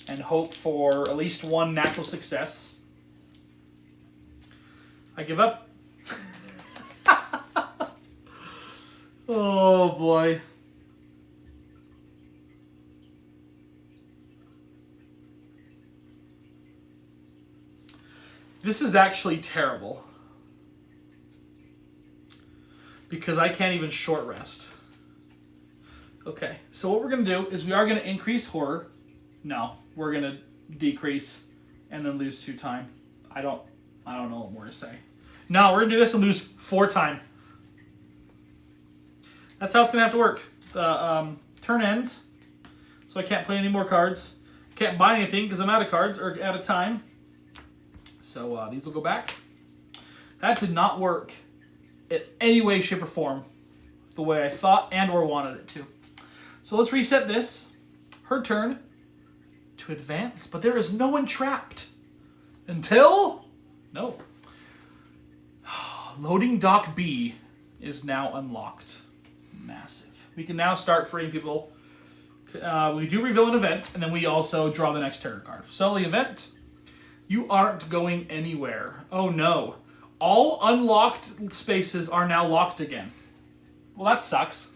and hope for at least 1 natural success. I give up. Oh boy. This is actually terrible, because I can't even short rest. Okay, so what we're going to do is we are going to increase horror. No, we're going to decrease and then lose 2 time. I don't know what more to say. No, we're going to do this and lose 4 time. That's how it's going to have to work. The turn ends, so I can't play any more cards. Can't buy anything because I'm out of cards, or out of time. So these will go back. That did not work in any way, shape, or form the way I thought and or wanted it to. So let's reset this. Her turn to advance, but there is no one trapped. Until... No. Loading dock B is now unlocked. Massive. We can now start freeing people. We do reveal an event, and then we also draw the next tarot card. So the event, you aren't going anywhere. Oh no. All unlocked spaces are now locked again. Well, that sucks.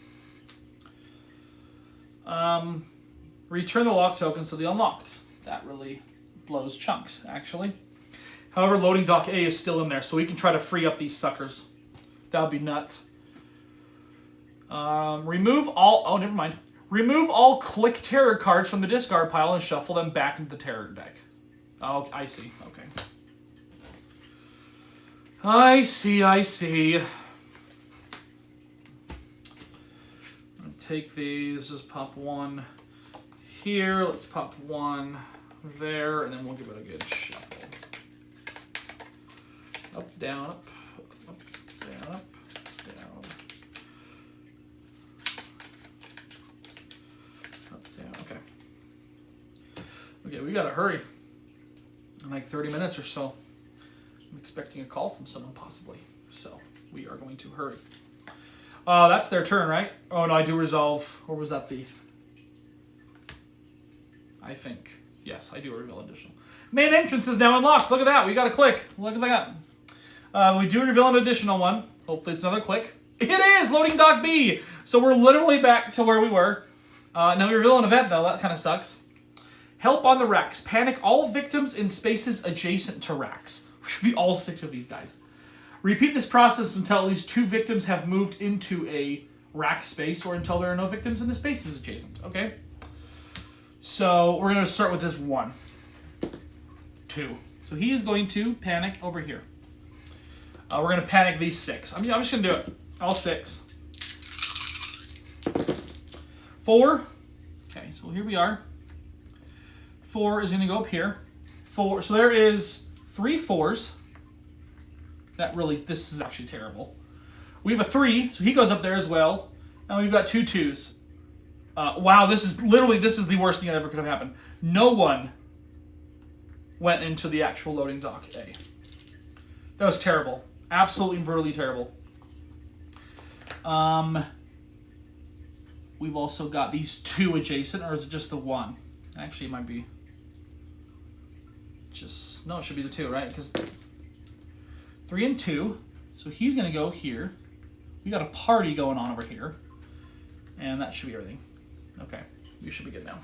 Return the lock tokens to the unlocked. That really blows chunks, actually. However, loading dock A is still in there, so we can try to free up these suckers. That would be nuts. Remove all... Oh, never mind. Remove all click terror cards from the discard pile and shuffle them back into the terror deck. Oh, I see. Okay. I see. I'm gonna take these, just pop 1 here. Let's pop 1 there, and then we'll give it a good shuffle. Up, down, up, down, up, down. Up, down, okay. Okay, we gotta hurry. In like 30 minutes or so. I'm expecting a call from someone possibly. So, we are going to hurry. That's their turn, right? Oh no, I do resolve. Or was that the... I think. Yes, I do reveal additional. Main entrance is now unlocked. Look at that. We got a click. Look at that. We do reveal an additional one. Hopefully it's another click. It is! Loading dock B! So we're literally back to where we were. Now we reveal an event, though. That kind of sucks. Help on the racks. Panic all victims in spaces adjacent to racks. Which should be all 6 of these guys. Repeat this process until at least 2 victims have moved into a rack space, or until there are no victims in the spaces adjacent. Okay? So we're going to start with this 1. 2. So he is going to panic over here. We're going to panic these 6. I'm just going to do it. All 6. 4. Okay, so here we are. 4 is going to go up here. 4. So there is 3 4s. This is actually terrible. We have a 3, so he goes up there as well. And we've got 2 2s. Wow, this is the worst thing that ever could have happened. No one went into the actual loading dock A. That was terrible. Absolutely brutally terrible. We've also got these 2 adjacent, or is it just the 1? Actually, it might be just... No, it should be the 2, right? Because 3 and 2. So he's going to go here. We got a party going on over here. And that should be everything. Okay, we should be good now.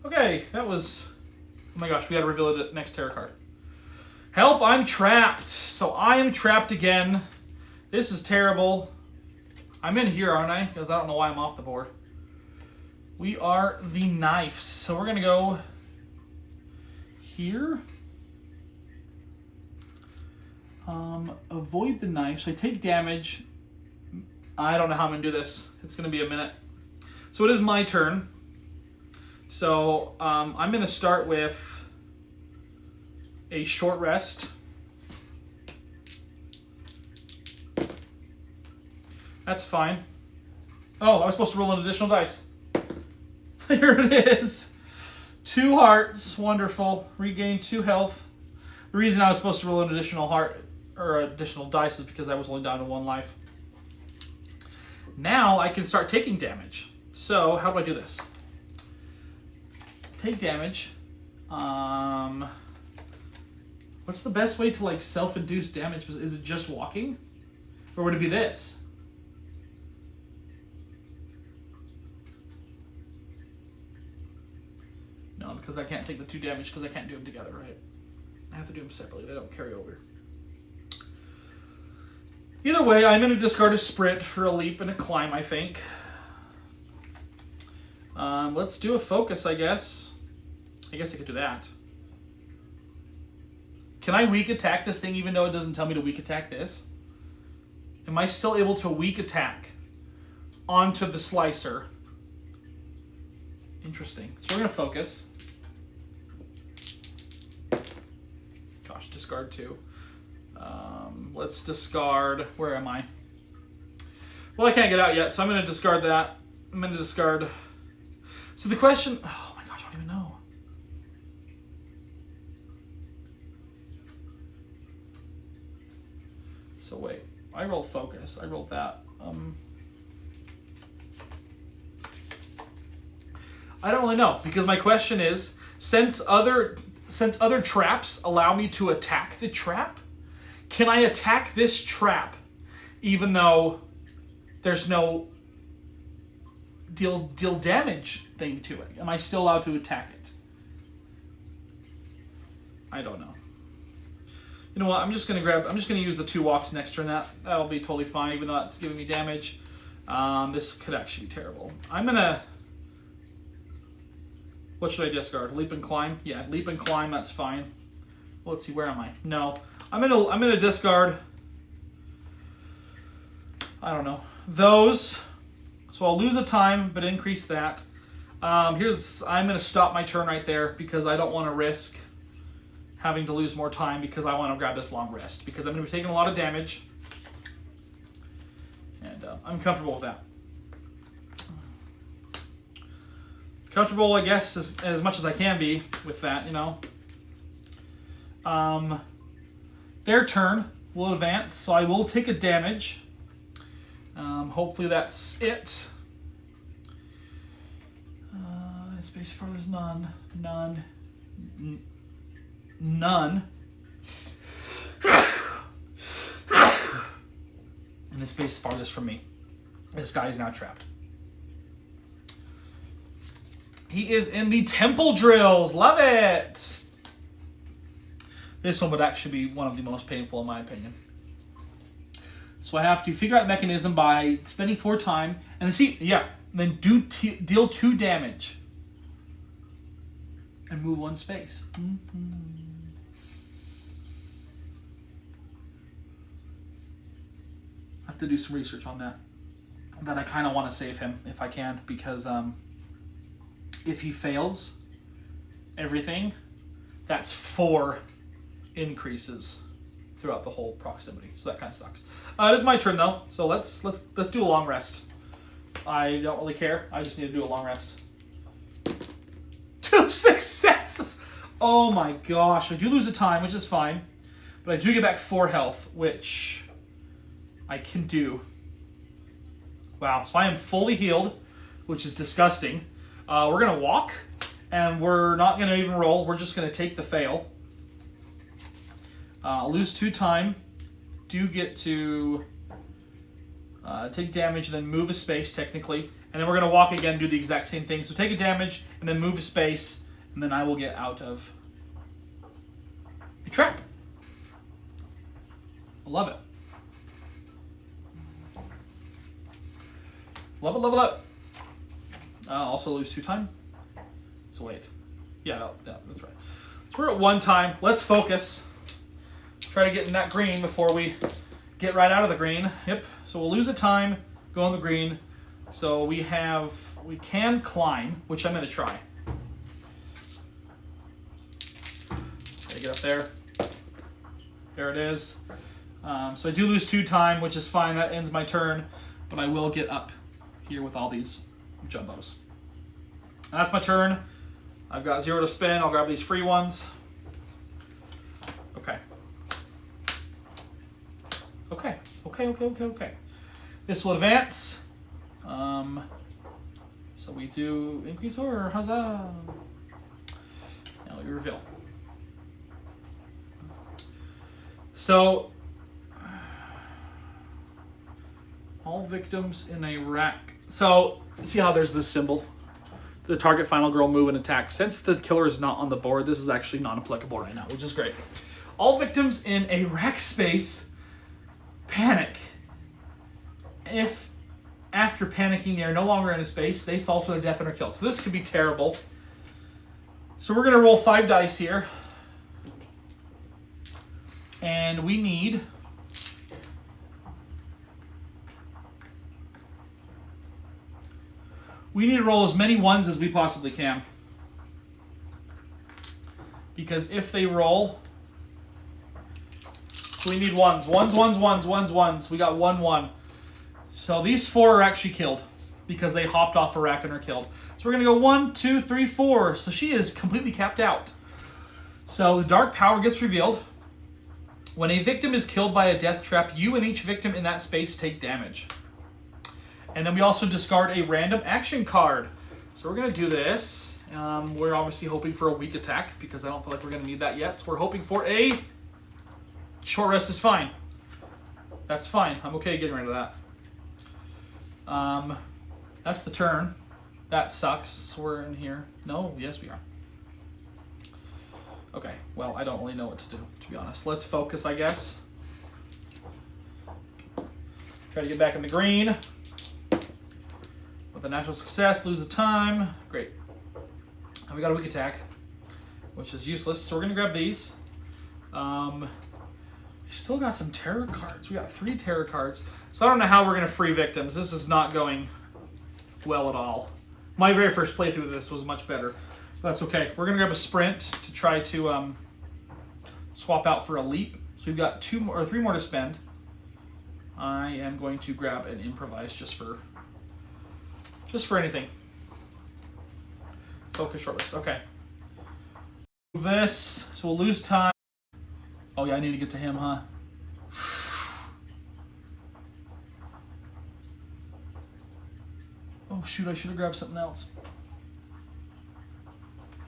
Okay, that was... Oh my gosh, we gotta reveal the next tarot card. Help, I'm trapped. So I am trapped again. This is terrible. I'm in here, aren't I? Because I don't know why I'm off the board. We are the knives. So we're gonna go here. Avoid the knife. So I take damage. I don't know how I'm gonna do this. It's gonna be a minute. So it is my turn. So I'm gonna start with a short rest. That's fine. Oh, I was supposed to roll an additional dice. Here it is. 2 hearts, wonderful. Regain 2 health. The reason I was supposed to roll an additional heart or additional dice is because I was only down to 1 life. Now I can start taking damage. So how do I do this? Take damage. What's the best way to like self-induce damage? Is it just walking? Or would it be this? No, because I can't take the 2 damage because I can't do them together, right? I have to do them separately. They don't carry over. Either way, I'm going to discard a sprint for a leap and a climb, I think. Let's do a focus, I guess. I guess I could do that. Can I weak attack this thing even though it doesn't tell me to weak attack this? Am I still able to weak attack onto the slicer? Interesting. So we're going to focus. Gosh, discard 2. Let's discard... Where am I? Well, I can't get out yet, so I'm going to discard that. I'm going to discard... So the question... Oh my gosh, I don't even know. So wait. I rolled focus. I rolled that. I don't really know, because my question is, since other traps allow me to attack the trap, can I attack this trap even though there's no deal damage thing to it? Am I still allowed to attack it? I don't know. You know what? I'm just gonna use the 2 walks next turn. That'll be totally fine, even though that's giving me damage. This could actually be terrible. I'm gonna... What should I discard? Leap and climb? Yeah, leap and climb, that's fine. Well, let's see, where am I? No. I'm gonna discard... I don't know. Those. So I'll lose a time, but increase that. I'm gonna stop my turn right there because I don't want to risk having to lose more time because I want to grab this long rest. Because I'm gonna be taking a lot of damage. And I'm comfortable with that. Comfortable, I guess, as much as I can be with that, you know. Their turn will advance, so I will take a damage. Hopefully that's it. Space farthest, none. And the space farthest from me. This guy is now trapped. He is in the temple drills. Love it. This one would actually be one of the most painful in my opinion. So I have to figure out the mechanism by spending 4 time. And then deal 2 damage. And move 1 space. I have to do some research on that. But I kind of want to save him if I can. Because... if he fails everything, that's 4 increases throughout the whole proximity. So that kind of sucks. It is my turn though, so let's do a long rest. I don't really care. I just need to do a long rest. 2 successes! Oh my gosh. I do lose a time, which is fine. But I do get back 4 health, which I can do. Wow. So I am fully healed, which is disgusting. We're going to walk, and we're not going to even roll. We're just going to take the fail. I'll lose 2 time. Do get to take damage and then move a space, technically. And then we're going to walk again and do the exact same thing. So take a damage and then move a space, and then I will get out of the trap. I love it. Love it, love it, love it. Also lose 2 time. So wait. Yeah, that's right. So we're at 1 time. Let's focus. Try to get in that green before we get right out of the green. Yep. So we'll lose a time, go in the green. So we can climb, which I'm going to try. Gotta get up there. There it is. So I do lose 2 time, which is fine. That ends my turn. But I will get up here with all these jumbos. That's my turn. I've got 0 to spend. I'll grab these free ones. Okay. Okay. This will advance. So we do Inquisitor, huzzah! Now we reveal. So, all victims in a rack. So, see how there's this symbol? The target final girl move and attack. Since the killer is not on the board, this is actually non-applicable right now, which is great. All victims in a rack space panic. If after panicking they are no longer in a space, they fall to their death and are killed. So this could be terrible. So we're going to roll 5 dice here. And we need to roll as many 1s as we possibly can. Because if they roll, so we need 1s. 1s. We got 1. So these 4 are actually killed because they hopped off a rack and are killed. So we're going to go 1, 2, 3, 4. So she is completely capped out. So the dark power gets revealed. When a victim is killed by a death trap, you and each victim in that space take damage. And then we also discard a random action card. So we're going to do this. We're obviously hoping for a weak attack because I don't feel like we're going to need that yet. So we're hoping for a short rest is fine. That's fine. I'm okay getting rid of that. That's the turn. That sucks. So we're in here. No, yes we are. Okay, well, I don't really know what to do, to be honest. Let's focus, I guess. Try to get back in the green. With a natural success, lose a time. Great. And we got a weak attack, which is useless. So we're going to grab these. We still got some terror cards. We got 3 terror cards. So I don't know how we're going to free victims. This is not going well at all. My very first playthrough of this was much better. That's okay. We're going to grab a sprint to try to swap out for a leap. So we've got 3 more to spend. I am going to grab an improvise just for anything. Focus short rest. Okay. Move this. So we'll lose time. Oh yeah, I need to get to him, huh? Oh shoot, I should have grabbed something else.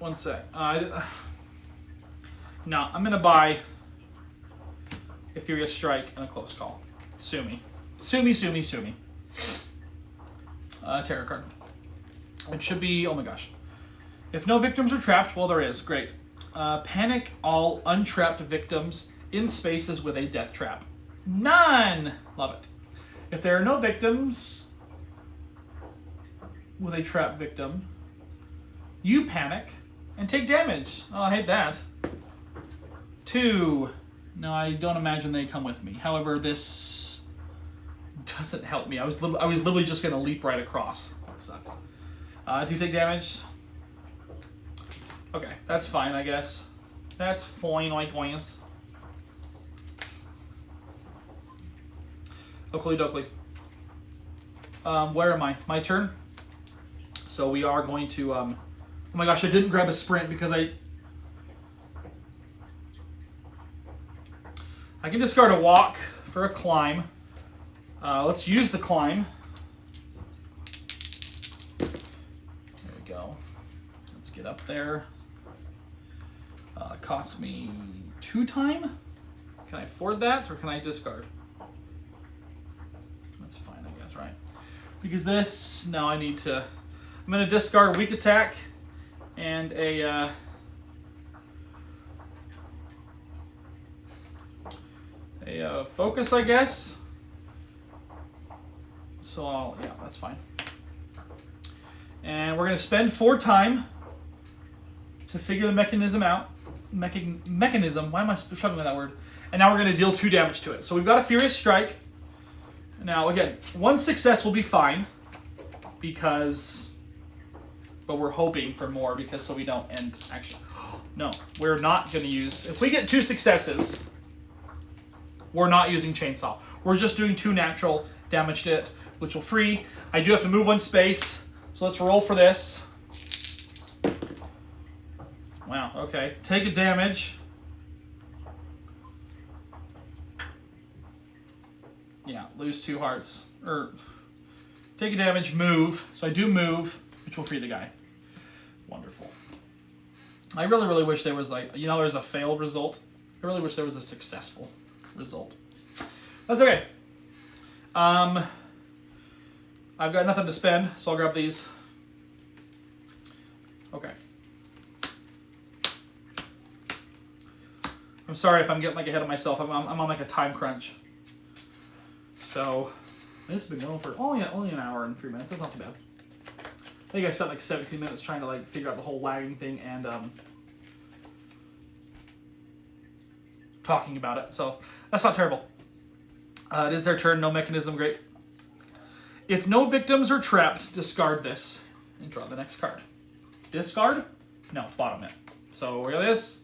One sec. No, I'm going to buy a Furious Strike and a Close Call. Sue me. Sue me. Terror card. It should be, oh my gosh. If no victims are trapped, well there is, great. Panic all untrapped victims in spaces with a death trap. None! Love it. If there are no victims with a trapped victim, you panic and take damage. Oh, I hate that. 2. No, I don't imagine they come with me. However, this doesn't help me. I was literally just going to leap right across. That sucks. Do you take damage? Okay, that's fine, I guess. That's fine, I guess. Oakley dokley. Where am I? My turn? So we are going to... oh my gosh, I didn't grab a sprint because I can discard a walk for a climb. Let's use the climb. There we go. Let's get up there. It costs me 2 time. Can I afford that, or can I discard? That's fine, I guess, right? Because this, no, I need to. I'm going to discard weak attack and a focus, I guess. So yeah, that's fine. And we're going to spend 4 time to figure the mechanism out. Mechanism. Why am I struggling with that word? And now we're going to deal 2 damage to it. So we've got a Furious Strike. Now, again, 1 success will be fine because... But we're hoping for more because so we don't end... Actually, no. We're not going to use... If we get 2 successes, we're not using Chainsaw. We're just doing 2 natural damage to it, which will free. I do have to move 1 space. So let's roll for this. Wow, okay. Take a damage. Yeah, lose 2 hearts. Or take a damage, move. So I do move, which will free the guy. Wonderful. I really, really wish there was there's a failed result. I really wish there was a successful result. That's okay. I've got nothing to spend, so I'll grab these. Okay. I'm sorry if I'm getting ahead of myself. I'm on a time crunch. So this has been going for only an hour and 3 minutes. That's not too bad. I think I spent 17 minutes trying to figure out the whole lagging thing and talking about it. So that's not terrible. It is their turn. No mechanism. Great. If no victims are trapped, discard this and draw the next card. Discard? No, bottom it. So look at this.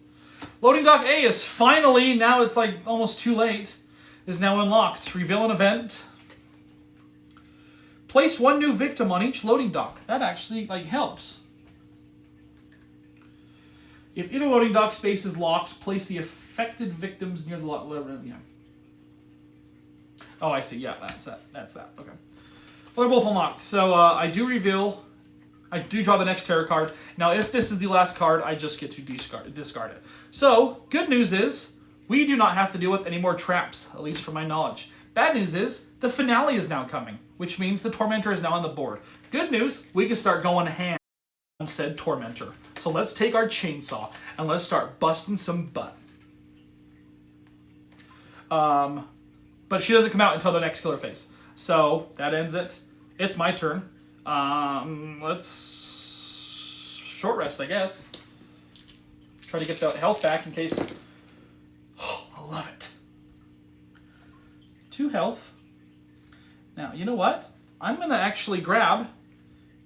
Loading dock A is finally, now it's almost too late, is now unlocked. Reveal an event. Place 1 new victim on each loading dock. That actually helps. If either loading dock space is locked, place the affected victims near the lock. Yeah. Oh, I see. Yeah, that's that. That's that. Okay. Well, they're both unlocked. So I do reveal. I do draw the next tarot card. Now, if this is the last card, I just get to discard it. So, good news is, we do not have to deal with any more traps, at least from my knowledge. Bad news is, the finale is now coming, which means the Tormentor is now on the board. Good news, we can start going ham on said Tormentor. So let's take our chainsaw, and let's start busting some butt. But she doesn't come out until the next killer phase. So, that ends it. It's my turn. Let's short rest, I guess. Try to get that health back in case. Oh, I love it. 2 health. Now, you know what? I'm gonna actually grab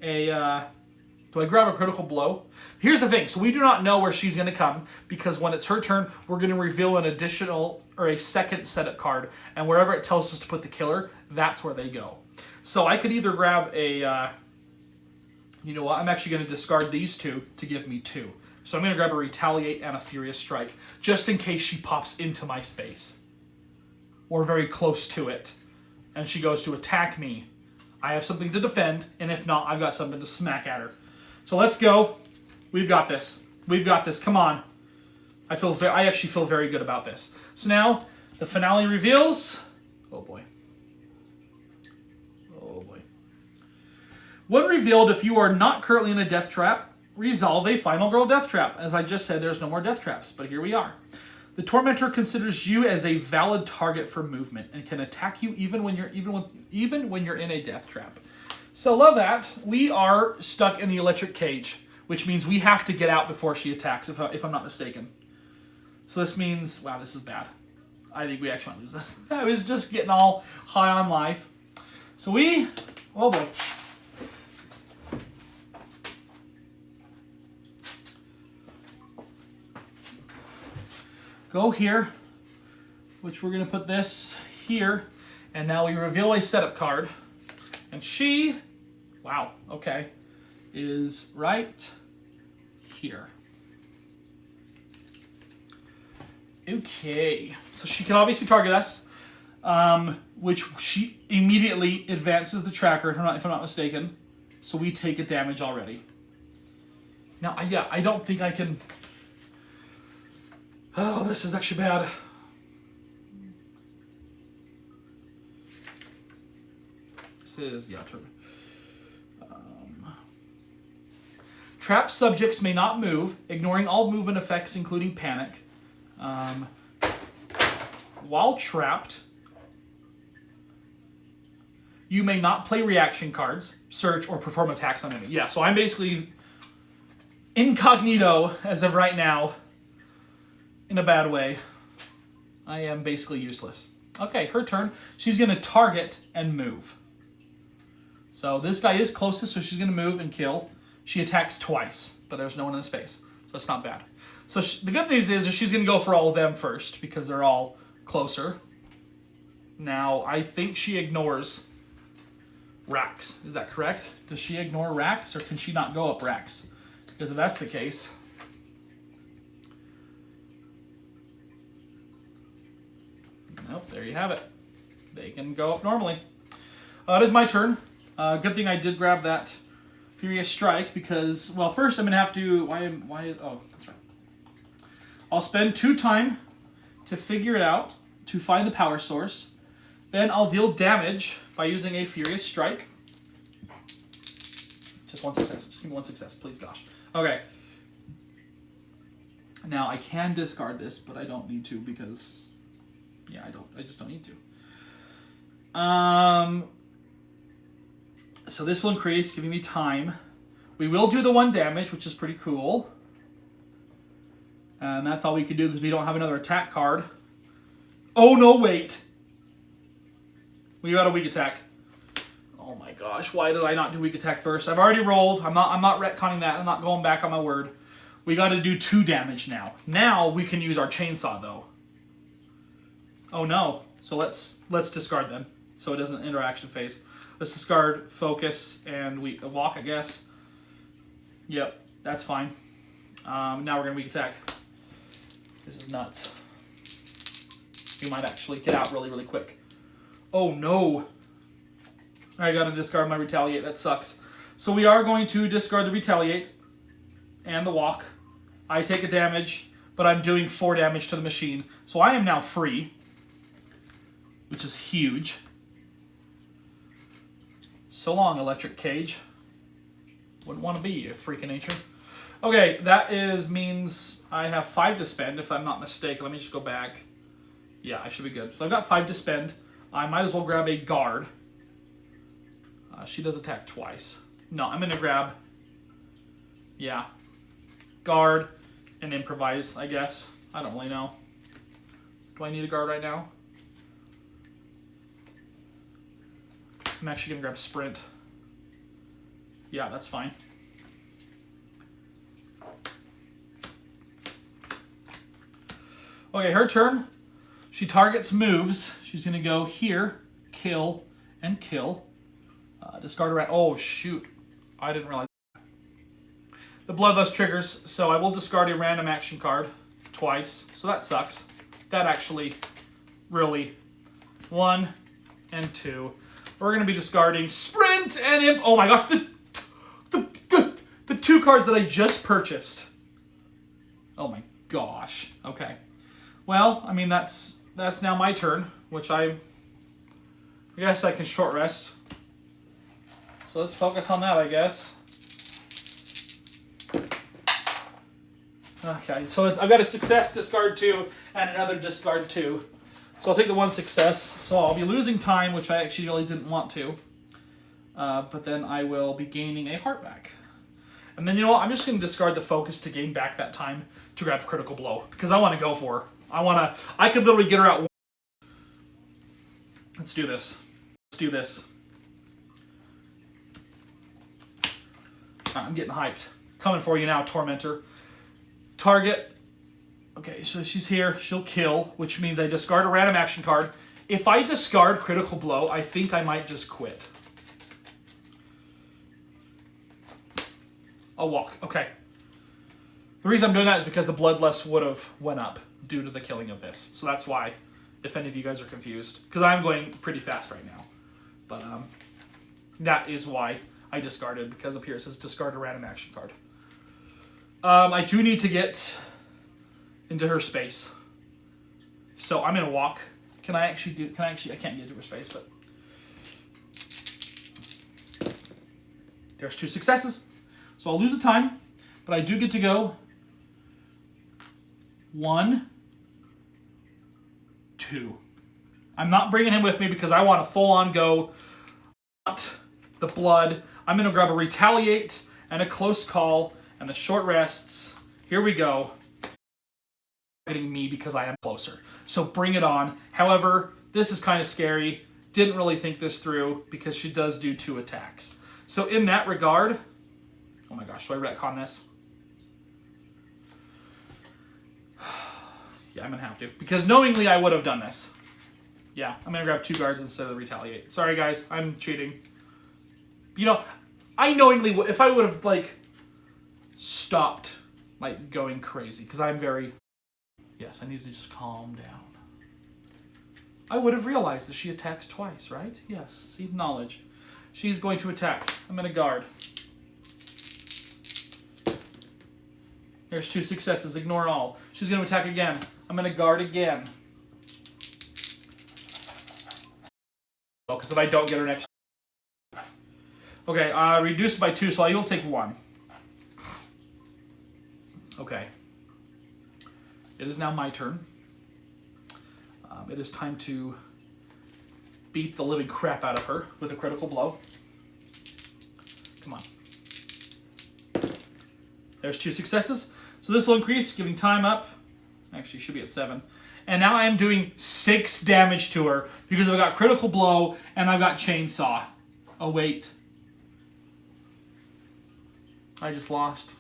a. Do I grab a critical blow? Here's the thing. So we do not know where she's gonna come because when it's her turn, we're gonna reveal an additional or a second setup card, and wherever it tells us to put the killer, that's where they go. So I could either grab a, you know what, I'm actually going to discard these 2 to give me 2. So I'm going to grab a Retaliate and a Furious Strike, just in case she pops into my space. Or very close to it. And she goes to attack me. I have something to defend, and if not, I've got something to smack at her. So let's go. We've got this. We've got this. Come on. I actually feel very good about this. So now, the finale reveals... Oh boy. Oh boy. When revealed, if you are not currently in a death trap, resolve a final girl death trap. As I just said, there's no more death traps, but here we are. The Tormentor considers you as a valid target for movement and can attack you even when you're in a death trap. So love that. We are stuck in the electric cage, which means we have to get out before she attacks, if I'm not mistaken. So this means, wow, this is bad. I think we actually might lose this. I was just getting all high on life. So oh boy. Go here, which we're going to put this here, and now we reveal a setup card, And she, wow, okay, is right here. Okay, so she can obviously target us, which she immediately advances the tracker, if I'm not mistaken. So we take a damage already. Now, I don't think I can... Oh, this is actually bad. This is, yeah, trapped subjects may not move, ignoring all movement effects, including panic. While trapped, you may not play reaction cards, search, or perform attacks on enemy. Yeah, so I'm basically incognito as of right now, in a bad way. I am basically useless. Okay, her turn. She's going to target and move. So this guy is closest, so she's going to move and kill. She attacks twice, but there's no one in the space, so it's not bad. So the good news is she's going to go for all of them first, because they're all closer. Now, I think she ignores racks. Is that correct? Does she ignore racks, or can she not go up racks? Because if that's the case... Nope, there you have it. They can go up normally. It is my turn. Good thing I did grab that Furious Strike, because, well, first I'm going to have to... Oh, that's right. I'll spend 2 time to figure it out, to find the power source. Then I'll deal damage by using a Furious Strike. Just 1 success. Just give me 1 success, please, gosh. Okay. Now, I can discard this, but I don't need to because... Yeah, I just don't need to. So this will increase, giving me time. We will do the 1 damage, which is pretty cool. And that's all we can do because we don't have another attack card. Oh, no, wait. We got a weak attack. Oh my gosh, why did I not do weak attack first? I've already rolled. I'm not retconning that. I'm not going back on my word. We got to do 2 damage now. Now we can use our chainsaw, though. Oh no. So let's discard them, so it doesn't interaction phase. Let's discard focus and we walk, I guess. Yep, that's fine. Now we're gonna weak attack. This is nuts. We might actually get out really, really quick. Oh no. I gotta discard my retaliate. That sucks. So we are going to discard the retaliate and the walk. I take a damage, but I'm doing 4 damage to the machine. So I am now free, which is huge. So long, electric cage. Wouldn't want to be a freak of nature. Okay, that means I have 5 to spend, if I'm not mistaken. Let me just go back. Yeah, I should be good. So I've got 5 to spend. I might as well grab a guard. She does attack twice. No, I'm going to grab... Yeah. Guard and improvise, I guess. I don't really know. Do I need a guard right now? I'm actually going to grab sprint. Yeah, that's fine. Okay, her turn. She targets moves. She's going to go here, kill, and kill. Discard a rat. Oh, shoot. I didn't realize. The Bloodlust triggers, so I will discard a random action card twice. So that sucks. That actually really... 1 and 2. We're going to be discarding Sprint and Imp. Oh my gosh, the 2 cards that I just purchased. Oh my gosh. Okay. Well, I mean, that's now my turn, which I guess I can short rest. So let's focus on that, I guess. Okay, so I've got a success, discard 2, and another discard 2. So I'll take the 1 success. So I'll be losing time, which I actually really didn't want to. But then I will be gaining a heart back. And then, you know what? I'm just going to discard the focus to gain back that time to grab critical blow. Because I want to go for her. I could literally get her out. Let's do this. Let's do this. I'm getting hyped. Coming for you now, Tormentor. Target. Okay, so she's here. She'll kill, which means I discard a random action card. If I discard critical blow, I think I might just quit. I'll walk. Okay. The reason I'm doing that is because the bloodlust would have went up due to the killing of this. So that's why, if any of you guys are confused. Because I'm going pretty fast right now. But that is why I discarded, because up here it says discard a random action card. I do need to get into her space. So I'm going to walk. I can't get into her space, but there's 2 successes. So I'll lose a time, but I do get to go 1, 2. I'm not bringing him with me because I want a full-on go. Not the blood. I'm going to grab a retaliate and a close call and the short rests. Here we go. Getting me because I am closer. So bring it on. However, this is kind of scary. Didn't really think this through because she does do 2 attacks. So in that regard, oh my gosh, should I retcon this? Yeah, I'm going to have to. Because knowingly I would have done this. Yeah, I'm going to grab 2 guards instead of the retaliate. Sorry guys, I'm cheating. You know, I knowingly would, if I would have like stopped like going crazy, because I'm very, yes, I need to just calm down. I would have realized that she attacks twice, right? Yes, see, knowledge. She's going to attack. I'm going to guard. There's 2 successes, ignore all. She's going to attack again. I'm going to guard again. Well, because if I don't get her next... Okay, reduced by 2, so I will take 1. Okay. It is now my turn. It is time to beat the living crap out of her with a critical blow. Come on. There's 2 successes. So this will increase, giving time up. Actually, should be at 7. And now I am doing 6 damage to her because I've got critical blow and I've got chainsaw. Oh, wait. I just lost.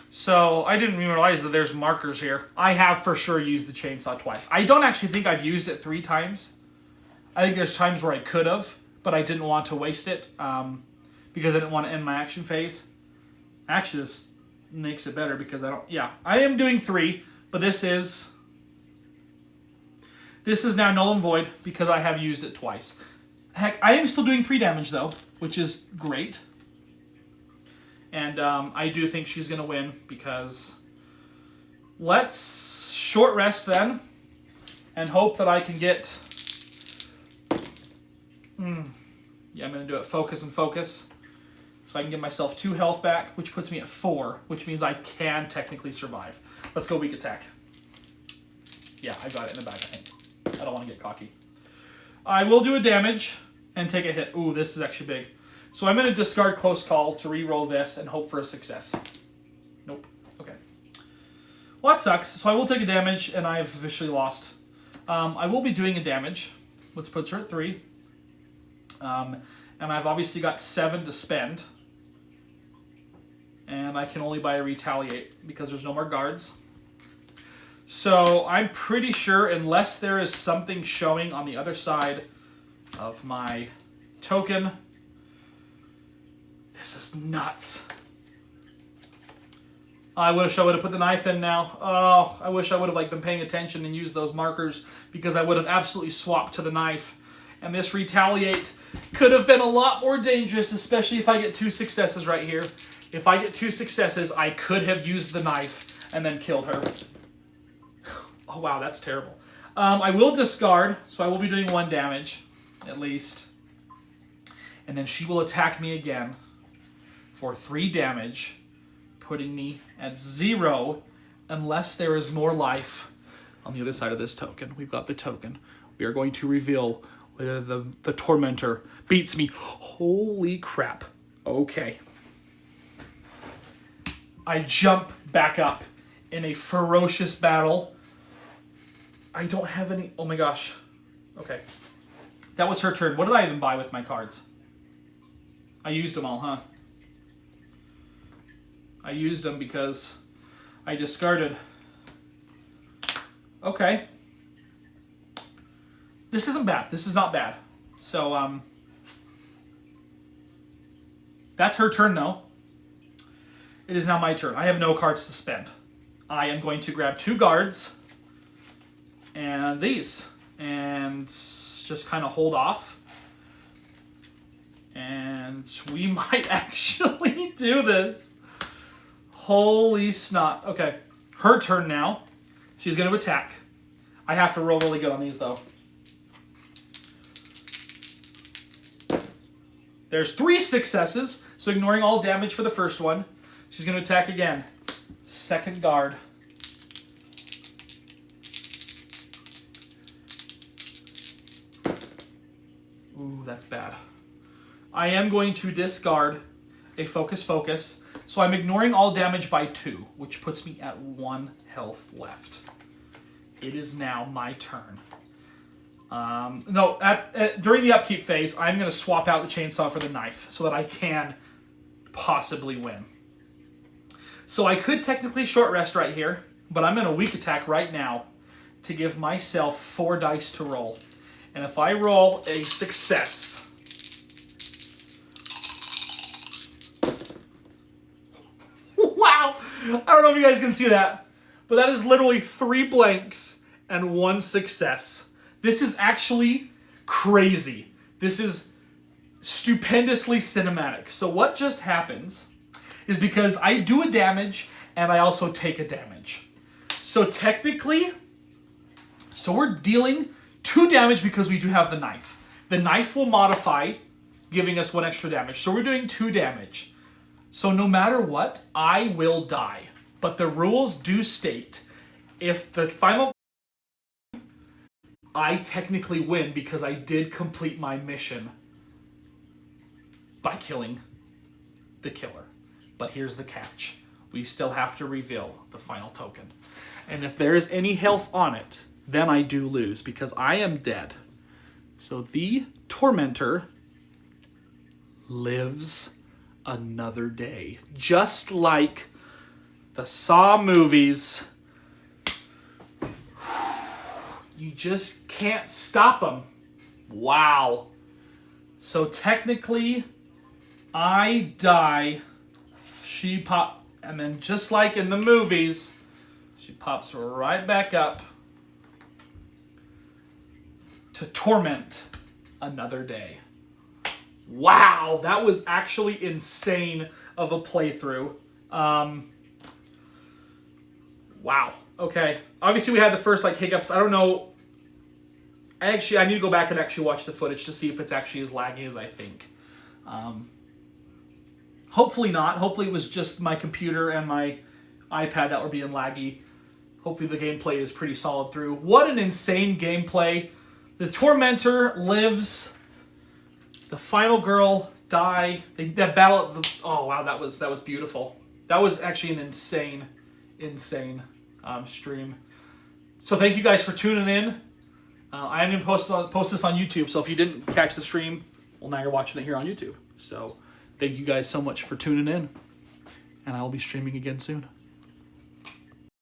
So I didn't even realize that there's markers here. I have for sure used the chainsaw twice. I don't actually think I've used it 3 times. I think there's times where I could have, but I didn't want to waste it because I didn't want to end my action phase. Actually, this makes it better because I don't... Yeah, I am doing 3, but this is now null and void because I have used it twice. Heck, I am still doing 3 damage though, which is great. And I do think she's going to win because let's short rest then and hope that I can get... Yeah, I'm going to do it focus and focus. So I can give myself 2 health back, which puts me at 4, which means I can technically survive. Let's go weak attack. Yeah, I got it in the back, I think. I don't want to get cocky. I will do a damage and take a hit. Ooh, this is actually big. So I'm going to discard close call to re-roll this and hope for a success. Nope. Okay. Well, that sucks. So I will take a damage, and I've officially lost. I will be doing a damage. Let's put her at 3. And I've obviously got 7 to spend. And I can only buy a retaliate because there's no more guards. So I'm pretty sure, unless there is something showing on the other side of my token... This is nuts. I wish I would have put the knife in now. Oh, I wish I would have been paying attention and used those markers because I would have absolutely swapped to the knife. And this retaliate could have been a lot more dangerous, especially if I get 2 successes right here. If I get 2 successes, I could have used the knife and then killed her. Oh, wow, that's terrible. I will discard, so I will be doing 1 damage, at least. And then she will attack me again for 3 damage, putting me at 0 unless there is more life on the other side of this token. We've got the token. We are going to reveal whether the Tormentor beats me. Holy crap. Okay. I jump back up in a ferocious battle. I don't have any... Oh my gosh. Okay. That was her turn. What did I even buy with my cards? I used them all, huh? I used them because I discarded. Okay. This isn't bad. This is not bad. So, that's her turn, though. It is now my turn. I have no cards to spend. I am going to grab 2 guards and these and just kind of hold off. And we might actually do this. Holy snot. Okay, her turn now. She's going to attack. I have to roll really good on these, though. There's 3 successes, so ignoring all damage for the first one. She's going to attack again. Second guard. Ooh, that's bad. I am going to discard a focus, so I'm ignoring all damage by 2, which puts me at 1 health left. It is now my turn. During the upkeep phase, I'm going to swap out the chainsaw for the knife so that I can possibly win. So I could technically short rest right here, but I'm going to weak attack right now to give myself 4 dice to roll. And if I roll a success... Wow! I don't know if you guys can see that, but that is literally 3 blanks and 1 success. This is actually crazy. This is stupendously cinematic. So what just happens is because I do a damage and I also take a damage. So technically, we're dealing 2 damage because we do have the knife. The knife will modify, giving us 1 extra damage. So we're doing 2 damage. So no matter what, I will die. But the rules do state, if the final... I technically win because I did complete my mission by killing the killer. But here's the catch. We still have to reveal the final token. And if there is any health on it, then I do lose because I am dead. So the Tormentor lives another day. Just like the Saw movies. You just can't stop them. Wow. So technically, I die. She pop, and then just like in the movies, she pops right back up to torment another day. Wow, that was actually insane of a playthrough. Wow. Okay. Obviously, we had the first hiccups. I don't know. I need to go back and actually watch the footage to see if it's actually as laggy as I think. Hopefully not. Hopefully it was just my computer and my iPad that were being laggy. Hopefully the gameplay is pretty solid through. What an insane gameplay. The Tormentor lives. The final girl die. That battle. Oh wow, that was beautiful. That was actually an insane stream. So thank you guys for tuning in. I am going to post this on YouTube. So if you didn't catch the stream, well, now you're watching it here on YouTube. So thank you guys so much for tuning in, and I will be streaming again soon.